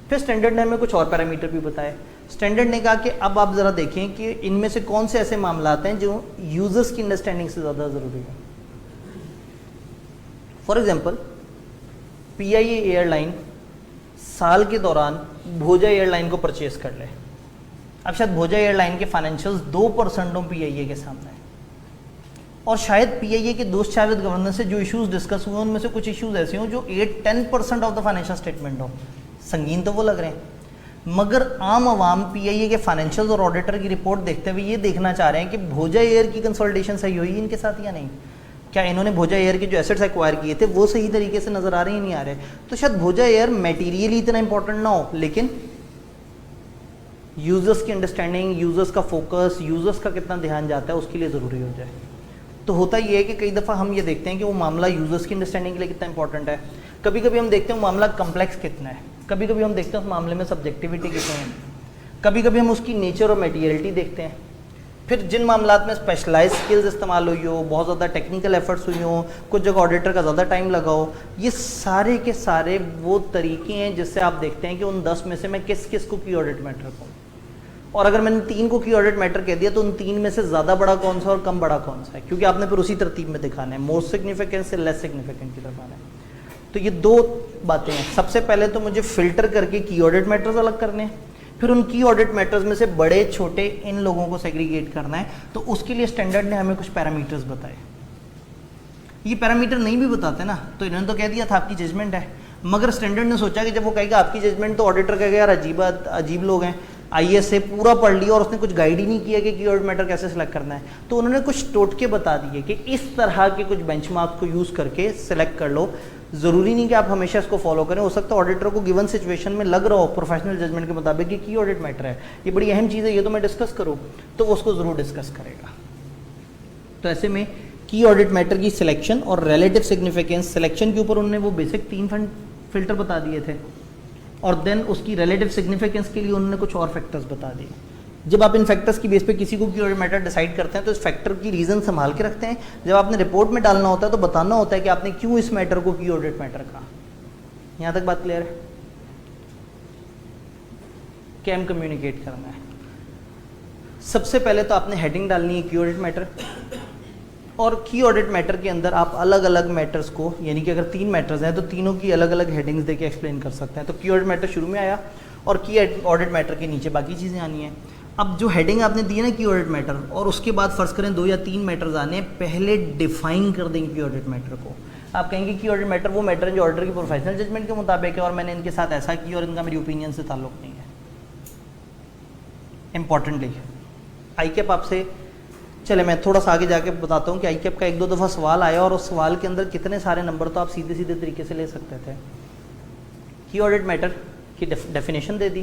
फिर स्टैंडर्ड ने हमें कुछ और पैरामीटर भी बताए। स्टैंडर्ड ने कहा कि अब आप ज़रा देखें कि इनमें से कौन से ऐसे मामला हैं जो यूजर्स की अंडरस्टैंडिंग से ज़्यादा ज़रूरी है। फॉर एग्जांपल PIA एयरलाइन साल के दौरान भोजा एयरलाइन को परचेज कर ले। अब शायद भोजा एयरलाइन के फाइनेंशियल्स 2% हो PIA के सामने, और शायद PIA के दोस्त शाविद गवर्नर से जो इश्यूज डिस्कस हुए उनमें से कुछ इश्यूज ऐसे हों जो 8-10% ऑफ द फाइनेंशियल स्टेटमेंट हो। संगीन तो वो लग रहे हैं, मगर आम आवाम PIA के फाइनेंशियल्स और ऑडिटर की रिपोर्ट देखते हुए ये देखना चाह रहे हैं कि भोजा एयर की कंसोलिडेशन सही हुई इनके साथ या नहीं। क्या इन्होंने भोजा एयर के जो एसेट्स एक्वायर किए थे वो सही तरीके से नज़र आ रहे हैं नहीं आ रहे। तो शायद भोजा एयर मटेरियली इतना इंपॉर्टेंट ना हो, लेकिन यूजर्स की अंडरस्टैंडिंग, यूजर्स का फोकस, यूजर्स का कितना ध्यान जाता है उसके लिए ज़रूरी हो जाए। तो होता ये है कि कई दफ़ा हम ये देखते हैं कि वो मामला यूजर्स की अंडरस्टैंडिंग के लिए कितना इंपॉर्टेंट है। कभी कभी हम देखते हैं मामला कम्प्लेक्स कितना है, कभी कभी हम देखते हैं उस मामले में सब्जेक्टिविटी कितनी है, कभी कभी हम उसकी नेचर और मटीरियलिटी देखते हैं। फिर जिन मामलात में स्पेशलाइज स्किल्स इस्तेमाल हुई हो, बहुत ज़्यादा टेक्निकल एफर्ट्स हुई हो, कुछ जगह ऑडिटर का ज़्यादा टाइम लगा हो, ये सारे के सारे वो तरीके हैं जिससे आप देखते हैं कि उन 10 में से मैं किस किस को की ऑडिट मैटर कहूँ। और अगर मैंने 3 को की ऑडिट मैटर कह दिया तो उन 3 में से ज़्यादा बड़ा कौन सा और कम बड़ा कौन सा है, क्योंकि आपने फिर उसी तरतीब में दिखाना है, मोस्ट सिग्निफिकेंट से लेस सिग्निफिकेंट की तरफ आना है। तो ये 2 बातें हैं। सबसे पहले तो मुझे फ़िल्टर करके की ऑडिट मैटर्स अलग करने हैं, फिर उन की ऑडिट मैटर्स में से बड़े छोटे इन लोगों को सेग्रीगेट करना है। तो उसके लिए स्टैंडर्ड ने हमें कुछ पैरामीटर्स बताए। ये पैरामीटर नहीं भी बताते ना तो इन्होंने तो कह दिया था आपकी जजमेंट है, मगर स्टैंडर्ड ने सोचा कि जब वो कहेगा आपकी जजमेंट तो ऑडिटर कहेगा यार अजीब लोग हैं, आईएएस से पूरा पढ़ लिया और उसने कुछ गाइड ही नहीं किया कि कीवर्ड मैटर कैसे सिलेक्ट करना है। तो उन्होंने कुछ टोटके बता दिए कि इस तरह के कुछ बेंचमार्क को यूज़ करके सिलेक्ट कर लो। ज़रूरी नहीं कि आप हमेशा इसको फॉलो करें, हो सकता है ऑडिटर को गिवन सिचुएशन में लग रहा हो प्रोफेशनल जजमेंट के मुताबिक कि की ऑडिट मैटर है, ये बड़ी अहम चीज़ है, ये तो मैं डिस्कस करूँ, तो उसको ज़रूर डिस्कस करेगा। तो ऐसे में की ऑडिट मैटर की सिलेक्शन और रिलेटिव सिग्निफिकेंस, सिलेक्शन के ऊपर उन्होंने वो बेसिक 3 फिल्टर बता दिए थे और देन उसकी रिलेटिव सिग्निफिकेंस के लिए उन्होंने कुछ और फैक्टर्स बता दिए। जब आप इन फैक्टर्स की बेस पे किसी को की ऑडिट मैटर डिसाइड करते हैं तो इस फैक्टर की रीज़न संभाल के रखते हैं। जब आपने रिपोर्ट में डालना होता है तो बताना होता है कि आपने क्यों इस मैटर को की ऑडिट मैटर कहा। यहाँ तक बात क्लियर है? कैम कम्युनिकेट करना है। सबसे पहले तो आपने हेडिंग डालनी है की ऑडिट मैटर, और की ऑडिट मैटर के अंदर आप अलग अलग मैटर्स को, यानी कि अगर 3 मैटर्स हैं तो तीनों की अलग अलग हेडिंग्स देके एक्सप्लेन कर सकते हैं। तो की ऑडिट मैटर शुरू में आया और की ऑडिट मैटर के नीचे बाकी चीज़ें आनी हैं। अब जो हेडिंग आपने दी है ना की ऑडिट मैटर, और उसके बाद फर्ज करें 2 या 3 मैटर्स आने, पहले डिफाइन कर देंगे की ऑडिट मैटर को। आप कहेंगे की ऑडिट मैटर वो मैटर है जो ऑडिटर की प्रोफेशनल जजमेंट के मुताबिक है और मैंने इनके साथ ऐसा किया और इनका मेरी ओपिनियन से ताल्लुक नहीं है। इंपॉर्टेंटली आईकेप आपसे, चले मैं थोड़ा सा आगे जाके बताता हूँ कि आईकेप का 1-2 दफ़ा सवाल आया और उस सवाल के अंदर कितने सारे नंबर तो आप सीधे सीधे तरीके से ले सकते थे। की ऑडिट मैटर की डेफिनेशन दे दी।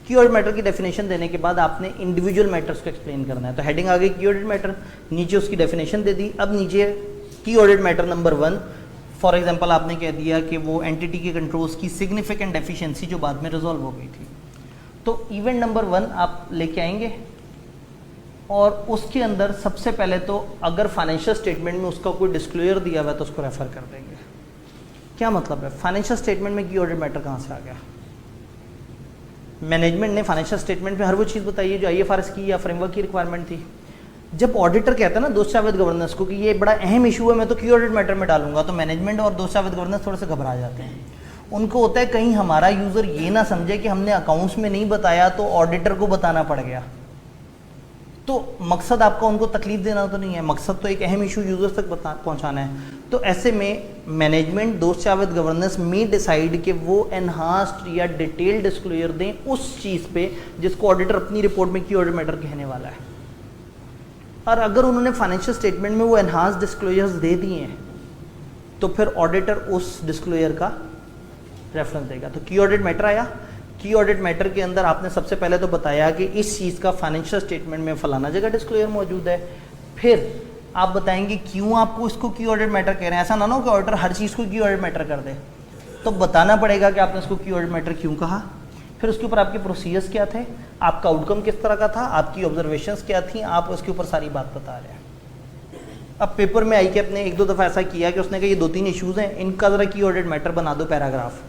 की ऑडिट मैटर की डेफिनेशन देने के बाद आपने इंडिविजुअल मैटर्स को एक्सप्लेन करना है। तो हेडिंग आ गई की ऑडिट मैटर, नीचे उसकी डेफिनेशन दे दी। अब नीचे की audit matter number 1 for example आपने कह दिया कि वो एंटिटी के कंट्रोल्स की सिग्निफिकेंट डेफिशिएंसी जो बाद में रिजॉल्व हो गई थी। तो इवेंट नंबर 1 आप लेके आएंगे और उसके अंदर सबसे पहले तो अगर फाइनेंशियल स्टेटमेंट में उसका कोई डिस्क्लोजर दिया हुआ है तो उसको रेफर कर देंगे। क्या मतलब है? फाइनेंशियल स्टेटमेंट में की ऑडिट मैटर कहाँ से आ गया? मैनेजमेंट ने फाइनेंशियल स्टेटमेंट में हर वो चीज़ बताई है जो आईएफआरएस की या फ्रेमवर्क की रिक्वायरमेंट थी। जब ऑडिटर कहता है ना दोषाविद गवर्नेंस को कि ये बड़ा अहम इशू है, मैं तो की ऑडिट मैटर में डालूंगा, तो मैनेजमेंट और दोषाविद गवर्नेंस थोड़े से घबरा जाते हैं। उनको होता है कहीं हमारा यूज़र ये ना समझे कि हमने अकाउंट्स में नहीं बताया तो ऑडिटर को बताना पड़ गया। तो मकसद आपका उनको तकलीफ देना तो नहीं है, मकसद तो एक अहम इशू यूजर्स तक पहुंचाना है। तो ऐसे में मैनेजमेंट दोषाविद गवर्नेंस में डिसाइड कि वो एनहांस्ड या डिटेल्ड डिस्क्लोजर दें उस चीज़ पे जिसको ऑडिटर अपनी रिपोर्ट में की ऑडिट मैटर कहने वाला है। और अगर उन्होंने फाइनेंशियल स्टेटमेंट में वो एनहांस्ड डिस्क्लोजर्स दे दिए हैं तो फिर ऑडिटर उस डिस्क्लोजर का रेफरेंस देगा। तो की ऑडिट मैटर आया, की ऑडिट मैटर के अंदर आपने सबसे पहले तो बताया कि इस चीज़ का फाइनेंशियल स्टेटमेंट में फलाना जगह डिस्क्लोजर मौजूद है। फिर आप बताएंगे क्यों आपको इसको की ऑडिट मैटर कह रहे हैं। ऐसा ना हो कि ऑडिटर हर चीज़ को की ऑडिट मैटर कर दे, तो बताना पड़ेगा कि आपने इसको की ऑडिट मैटर क्यों कहा। फिर उसके ऊपर आपके प्रोसीजर्स क्या थे, आपका आउटकम किस तरह का था, आपकी ऑब्जर्वेशंस क्या थी, आप उसके ऊपर सारी बात बता रहे हैं। अब पेपर में आईकेप ने 1-2 दफ़ा ऐसा किया कि उसने कहा ये 2-3 इशूज़ हैं, इनका ज़रा की ऑडिट मैटर बना दो पैराग्राफ,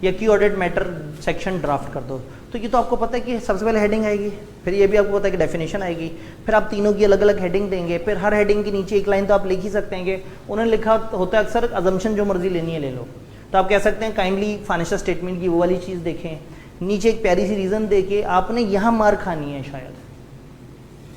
या की ऑडिट मैटर सेक्शन ड्राफ्ट कर दो। तो ये तो आपको पता है कि सबसे पहले हेडिंग आएगी, फिर ये भी आपको पता है कि डेफिनेशन आएगी, फिर आप तीनों की अलग अलग हेडिंग देंगे, फिर हर हेडिंग के नीचे एक लाइन तो आप लिख ही सकते हैं कि उन्होंने लिखा होता है अक्सर अजम्पशन जो मर्जी लेनी है ले लो। तो आप कह सकते हैं काइंडली फाइनेंशियल स्टेटमेंट की वो वाली चीज़ देखें, नीचे एक प्यारी सी रीज़न दे के आपने यहाँ मार्क खानी है, शायद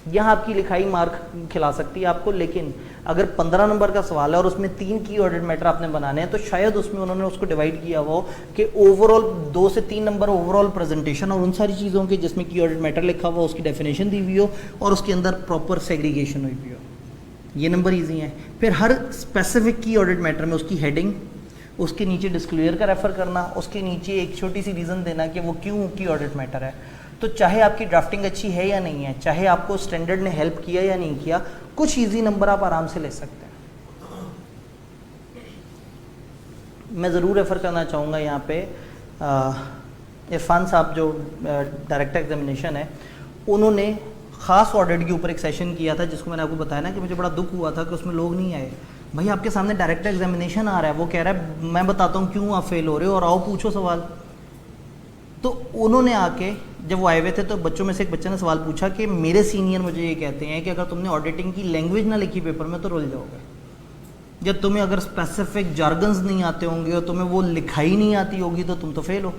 यहाँ आपकी लिखाई मार्क खिला सकती है आपको। लेकिन अगर 15 नंबर का सवाल है और उसमें 3 की ऑडिट मैटर आपने बनाने हैं तो शायद उसमें उन्होंने उसको डिवाइड किया हो कि ओवरऑल 2 से 3 नंबर ओवरऑल प्रेजेंटेशन और उन सारी चीज़ों के जिसमें की ऑडिट मैटर लिखा हुआ, उसकी डेफिनेशन दी हुई हो और उसके अंदर प्रॉपर सेग्रीगेशन हुई हुई हो। ये नंबर ईजी है। फिर हर स्पेसिफिक की ऑडिट मैटर में उसकी हेडिंग, उसके नीचे डिस्क्लोजर का रेफर करना, उसके नीचे एक छोटी सी रीज़न देना कि वो क्यों की ऑडिट मैटर है। तो चाहे आपकी ड्राफ्टिंग अच्छी है या नहीं है, चाहे आपको स्टैंडर्ड ने हेल्प किया या नहीं किया, कुछ इजी नंबर आप आराम से ले सकते हैं। मैं ज़रूर रेफ़र करना चाहूँगा यहाँ पे इरफान साहब जो डायरेक्टर एग्जामिनेशन है, उन्होंने ख़ास ऑडिट के ऊपर एक सेशन किया था जिसको मैंने आपको बताया ना कि मुझे बड़ा दुख हुआ था कि उसमें लोग नहीं आए। भाई आपके सामने डायरेक्टर एग्जामिनेशन आ रहा है, वो कह रहा है मैं बताता हूँ क्यों आप फेल हो रहे हो और आओ पूछो सवाल। तो उन्होंने आके जब वो आए हुए थे तो बच्चों में से एक बच्चे ने सवाल पूछा कि मेरे सीनियर मुझे ये कहते हैं कि अगर तुमने ऑडिटिंग की लैंग्वेज ना लिखी पेपर में तो रुल जाओगे, जब तुम्हें अगर स्पेसिफिक जार्गन्स नहीं आते होंगे और तुम्हें वो लिखाई नहीं आती होगी तो तुम तो फेल हो।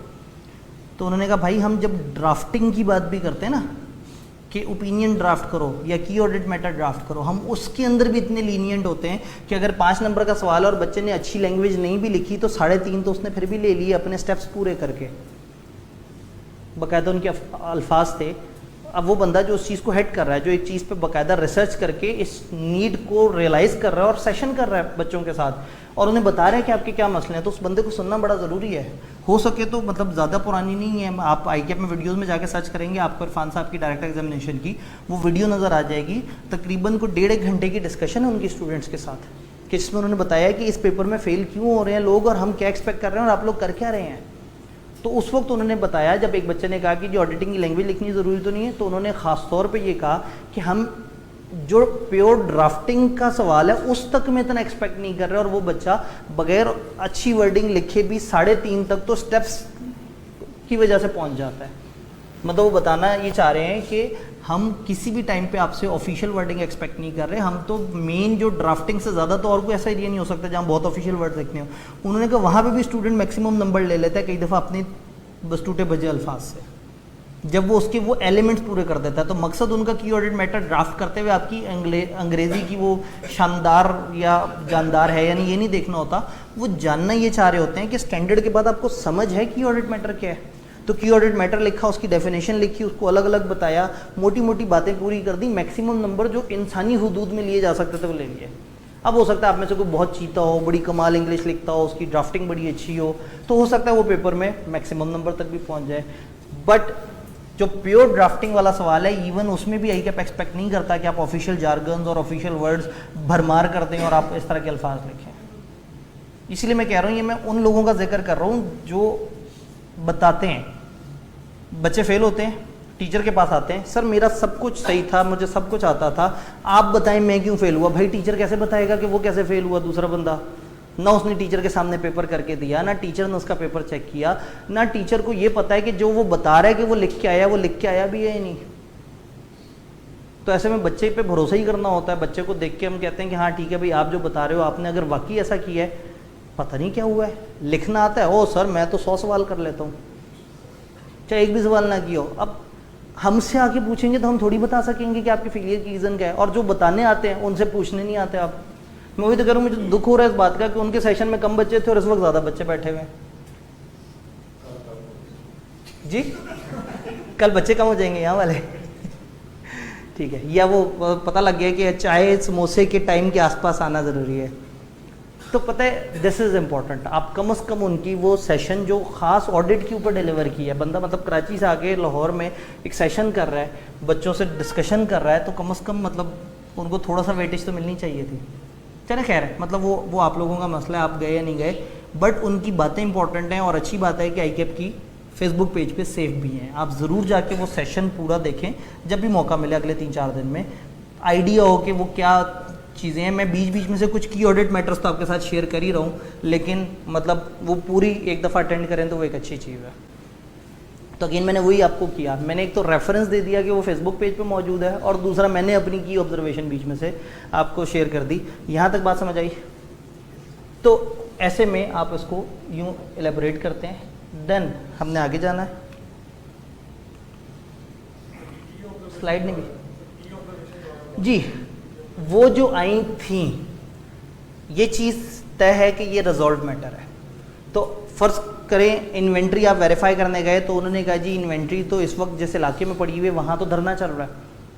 तो उन्होंने कहा भाई हम जब ड्राफ्टिंग की बात भी करते हैं ना कि ओपिनियन ड्राफ्ट करो या की ऑडिट मैटर ड्राफ्ट करो, हम उसके अंदर भी इतने लीनियंट होते हैं कि अगर 5 नंबर का सवाल है और बच्चे ने अच्छी लैंग्वेज नहीं भी लिखी तो 3.5 तो उसने फिर भी ले लिए अपने स्टेप्स पूरे करके, बाकायदा उनके अल्फाज थे। अब वो बंदा जो उस चीज़ को हेड कर रहा है, जो एक चीज़ पे बाकायदा रिसर्च करके इस नीड को रियलाइज़ कर रहा है और सेशन कर रहा है बच्चों के साथ और उन्हें बता रहे हैं कि आपके क्या मसले हैं, तो उस बंदे को सुनना बड़ा ज़रूरी है। हो सके तो मतलब ज़्यादा पुरानी नहीं है, आप ICAP में वीडियोज़ में जाके सर्च करेंगे, आपको इरफान साहब की डायरेक्ट एग्जामिनेशन की वो वीडियो नज़र आ जाएगी। तकरीबन को 1.5 घंटे की डिस्कशन है उनकी स्टूडेंट्स के साथ, कि जिसमें उन्होंने बताया कि इस पेपर में फ़ेल क्यों हो रहे हैं लोग और हम क्या एक्सपेक्ट कर रहे हैं और आप लोग कर क्या रहे हैं। तो उस वक्त उन्होंने बताया, जब एक बच्चे ने कहा कि जो ऑडिटिंग की लैंग्वेज लिखनी ज़रूरी तो नहीं है, तो उन्होंने ख़ास तौर पे ये कहा कि हम जो प्योर ड्राफ्टिंग का सवाल है उस तक में इतना एक्सपेक्ट नहीं कर रहे और वो बच्चा बगैर अच्छी वर्डिंग लिखे भी 3.5 तक तो स्टेप्स की वजह से पहुंच जाता है। मतलब वो बताना ये चाह रहे हैं कि हम किसी भी टाइम पे आपसे ऑफिशियल वर्डिंग एक्सपेक्ट नहीं कर रहे, हम तो मेन जो ड्राफ्टिंग से ज़्यादा तो और कोई ऐसा एरिया नहीं हो सकता जहाँ बहुत ऑफिशियल वर्ड लिखने हो। उन्होंने कहा वहाँ पे भी स्टूडेंट मैक्सिमम नंबर ले लेता है कई दफ़ा अपने बस टूटे भजे अल्फाज से, जब वो उसके वो एलिमेंट्स पूरे कर देता है। तो मकसद उनका की ऑडिट मैटर ड्राफ्ट करते हुए आपकी अंग्रेज़ी की वो शानदार या जानदार है यानी ये नहीं देखना होता, वो जानना ये चाह रहे होते हैं कि स्टैंडर्ड के बाद आपको समझ है की ऑडिट मैटर क्या है। तो की ऑडिट मैटर लिखा, उसकी डेफिनेशन लिखी, उसको अलग अलग बताया, मोटी मोटी बातें पूरी कर दी, मैक्सिमम नंबर जो इंसानी हुदूद में लिए जा सकते थे वो ले लिए। अब हो सकता है आप में से कोई बहुत चीता हो, बड़ी कमाल इंग्लिश लिखता हो, उसकी ड्राफ्टिंग बड़ी अच्छी हो, तो हो सकता है वो पेपर में मैक्सिमम नंबर तक भी पहुंच जाए। बट जो प्योर ड्राफ्टिंग वाला सवाल है, इवन उसमें भी ICAP एक्सपेक्ट नहीं करता कि आप ऑफिशियल जार्गन्स और ऑफिशियल वर्ड्स भरमार कर दें और आप इस तरह के अल्फाज लिखें। इसलिए मैं कह रहा हूँ, ये मैं उन लोगों का जिक्र कर रहा हूँ जो बताते हैं, बच्चे फेल होते हैं, टीचर के पास आते हैं, सर मेरा सब कुछ सही था, मुझे सब कुछ आता था, आप बताएं मैं क्यों फेल हुआ। भाई टीचर कैसे बताएगा कि वो कैसे फेल हुआ? दूसरा बंदा ना उसने टीचर के सामने पेपर करके दिया, ना टीचर ने उसका पेपर चेक किया, ना टीचर को ये पता है कि जो वो बता रहा है कि वो लिख के आया, वो लिख के आया भी है या नहीं। तो ऐसे में बच्चे पे भरोसा ही करना होता है। बच्चे को देख के हम कहते हैं कि हाँ ठीक है भाई, आप जो बता रहे हो आपने अगर वाकई ऐसा किया है, पता नहीं क्या हुआ है, लिखना आता है, ओ सर मैं तो 100 सवाल कर लेता हूँ, चाहे एक भी सवाल ना किया हो। अब हमसे आके पूछेंगे तो हम थोड़ी बता सकेंगे कि आपके फेलियर की रीज़न क्या है, और जो बताने आते हैं उनसे पूछने नहीं आते आप। मैं वही तो कह रहा हूँ, मुझे दुख हो रहा है इस बात का कि उनके सेशन में कम बच्चे थे और इस वक्त ज़्यादा बच्चे बैठे हुए हैं। जी कल बच्चे कम हो जाएंगे यहाँ वाले ठीक है, या वो पता लग गया कि चाय समोसे के टाइम के आसपास आना ज़रूरी है। तो पता है दिस इज़ इम्पॉर्टेंट, आप कम से कम उनकी वो सेशन जो ख़ास ऑडिट के ऊपर डिलीवर की है, बंदा मतलब कराची से आके लाहौर में एक सेशन कर रहा है, बच्चों से डिस्कशन कर रहा है, तो कम से कम मतलब उनको थोड़ा सा वेटेज तो मिलनी चाहिए थी। चले खैर है, मतलब वो आप लोगों का मसला है, आप गए या नहीं गए, बट उनकी बातें इंपॉर्टेंट हैं। और अच्छी बात है कि ICAP की फेसबुक पेज पे सेव भी हैं, आप ज़रूर जाके वो सेशन पूरा देखें जब भी मौका मिले अगले 3-4 दिन में, आइडिया हो कि वो क्या चीज़ें हैं। मैं बीच बीच में से कुछ की ऑडिट मैटर्स तो आपके साथ शेयर कर ही रहा हूँ, लेकिन मतलब वो पूरी एक दफ़ा अटेंड करें तो वो एक अच्छी चीज़ है। तो अगेन मैंने वही आपको किया, मैंने एक तो रेफरेंस दे दिया कि वो फेसबुक पेज पे मौजूद है, और दूसरा मैंने अपनी की ऑब्जर्वेशन बीच में से आपको शेयर कर दी। यहाँ तक बात समझ आई? तो ऐसे में आप इसको यूँ एलेबोरेट करते हैं, देन हमने आगे जाना है। स्लाइड नहीं भी जी, वो जो आई थी ये चीज़ तय है कि ये रिजॉल्व मैटर है। तो फ़र्ज़ करें इन्वेंट्री आप वेरीफाई करने गए, तो उन्होंने कहा जी इन्वेंट्री तो इस वक्त जिस इलाके में पड़ी हुई है वहाँ तो धरना चल रहा है,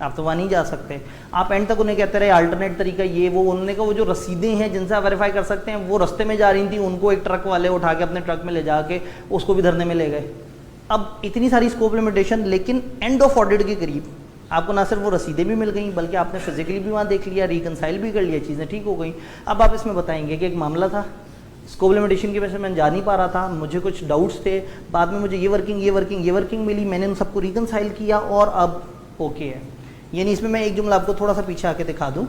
आप तो वहाँ नहीं जा सकते। आप एंड तक उन्हें कहते रहे अल्टरनेट तरीका ये वो, उन्होंने कहा वो जो रसीदें हैं जिनसे आप वेरीफाई कर सकते हैं वो रास्ते में जा रही थी, उनको एक ट्रक वाले उठा के अपने ट्रक में ले जाके उसको भी धरने में ले गए। अब इतनी सारी स्कोप लिमिटेशन, लेकिन एंड ऑफ ऑडिट के करीब आपको ना सिर्फ वो रसीदें भी मिल गई बल्कि आपने फिजिकली भी वहाँ देख लिया, रिकनसाइल भी कर लिया, चीज़ें ठीक हो गई। अब आप इसमें बताएंगे कि एक मामला था, स्कोप लिमिटेशन की वजह से मैं जा नहीं पा रहा था, मुझे कुछ डाउट्स थे, बाद में मुझे ये वर्किंग मिली, मैंने उन सबको रिकनसाइल किया और अब ओके है। यानी इसमें मैं एक जुमला आपको थोड़ा सा पीछे आके दिखा दूँ।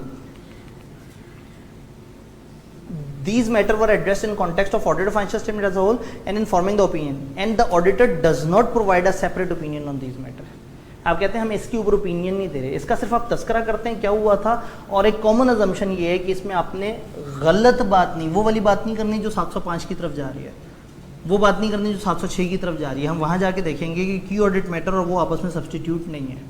These matters were addressed in context of audited financial statement as a whole and in forming the opinion, and the auditor does not provide a separate opinion on these matters. आप कहते हैं हम इसके ऊपर ओपिनियन नहीं दे रहे, इसका सिर्फ आप तस्करा करते हैं क्या हुआ था, और एक कॉमन अजम्पशन ये है कि इसमें आपने गलत बात नहीं, वो वाली बात नहीं करनी जो 705 की तरफ जा रही है, वो बात नहीं करनी जो 706 की तरफ जा रही है। हम वहाँ जाके देखेंगे कि की ऑडिट मैटर और वो आपस में सब्सटीट्यूट नहीं है।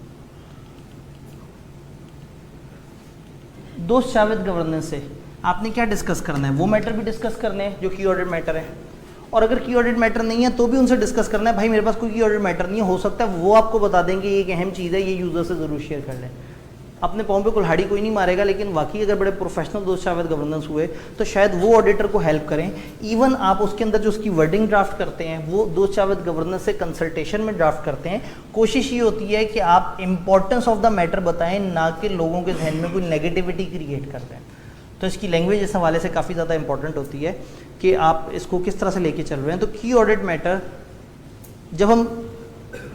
दोस्त जावेद गवर्नेंस से आपने क्या डिस्कस करना है, वो मैटर भी डिस्कस करने हैं जो की ऑडिट मैटर है, और अगर की ऑडिट मैटर नहीं है तो भी उनसे डिस्कस करना है, भाई मेरे पास कोई की ऑडिट मैटर नहीं है, हो सकता है वो आपको बता देंगे ये एक अहम चीज़ है, ये यूज़र से ज़रूर शेयर कर लें। अपने पाँव पे कुल्हाड़ी कोई नहीं मारेगा, लेकिन वाकई अगर बड़े प्रोफेशनल दोस्त जावेद गवर्नेंस हुए तो शायद वो ऑडिटर को हेल्प करें। इवन आप उसके अंदर जो उसकी वर्डिंग ड्राफ्ट करते हैं वो दोस्त जावेद गवर्नेंस से कंसल्टेशन में ड्राफ्ट करते हैं। कोशिश ये होती है कि आप इंपॉर्टेंस ऑफ द मैटर बताएं, ना कि लोगों के जहन में कोई नेगेटिविटी क्रिएट कर दें। तो इसकी लैंग्वेज इस हवाले से काफ़ी ज़्यादा इंपॉर्टेंट होती है कि आप इसको किस तरह से लेके चल रहे हैं। तो की ऑडिट मैटर, जब हम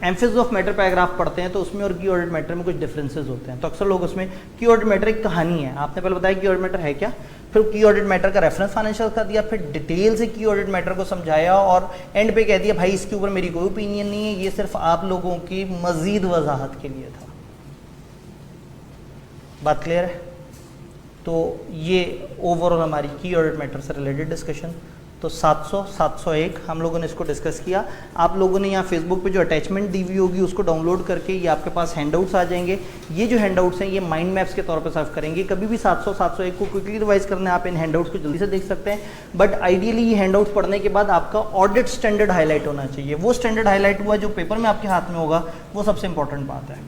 एम्फेसिस ऑफ मैटर पैराग्राफ पढ़ते हैं तो उसमें और की ऑडिट मैटर में कुछ डिफरेंसेस होते हैं। तो अक्सर लोग उसमें की ऑडिट मैटर एक कहानी है, आपने पहले बताया की ऑडिट मैटर है क्या, फिर की ऑडिट मैटर का रेफरेंस फाइनेंशियल का दिया, फिर डिटेल से की ऑडिट मैटर को समझाया और एंड पे कह दिया भाई इसके ऊपर मेरी कोई ओपिनियन नहीं है, ये सिर्फ आप लोगों की मजीद वजाहत के लिए था। बात क्लियर है? तो ये ओवरऑल हमारी की ऑडिट मैटर से रिलेटेड डिस्कशन। तो 700, 701 हम लोगों ने इसको डिस्कस किया। आप लोगों ने यहाँ फेसबुक पे जो अटैचमेंट दी हुई होगी उसको डाउनलोड करके ये आपके पास हैंडआउट्स आ जाएंगे। ये जो हैंडआउट्स हैं ये माइंड मैप्स के तौर पे सर्व करेंगे। कभी भी 700, 701 को क्विकली रिवाइज करना है, आप इन हैंडआउट्स को जल्दी से देख सकते हैं। बट आइडियली ये हैंडआउट्स पढ़ने के बाद आपका ऑडिट स्टैंडर्ड हाईलाइट होना चाहिए। वो स्टैंडर्ड हाईलाइट हुआ जो पेपर में आपके हाथ में होगा, वो सबसे इंपॉर्टेंट बात है।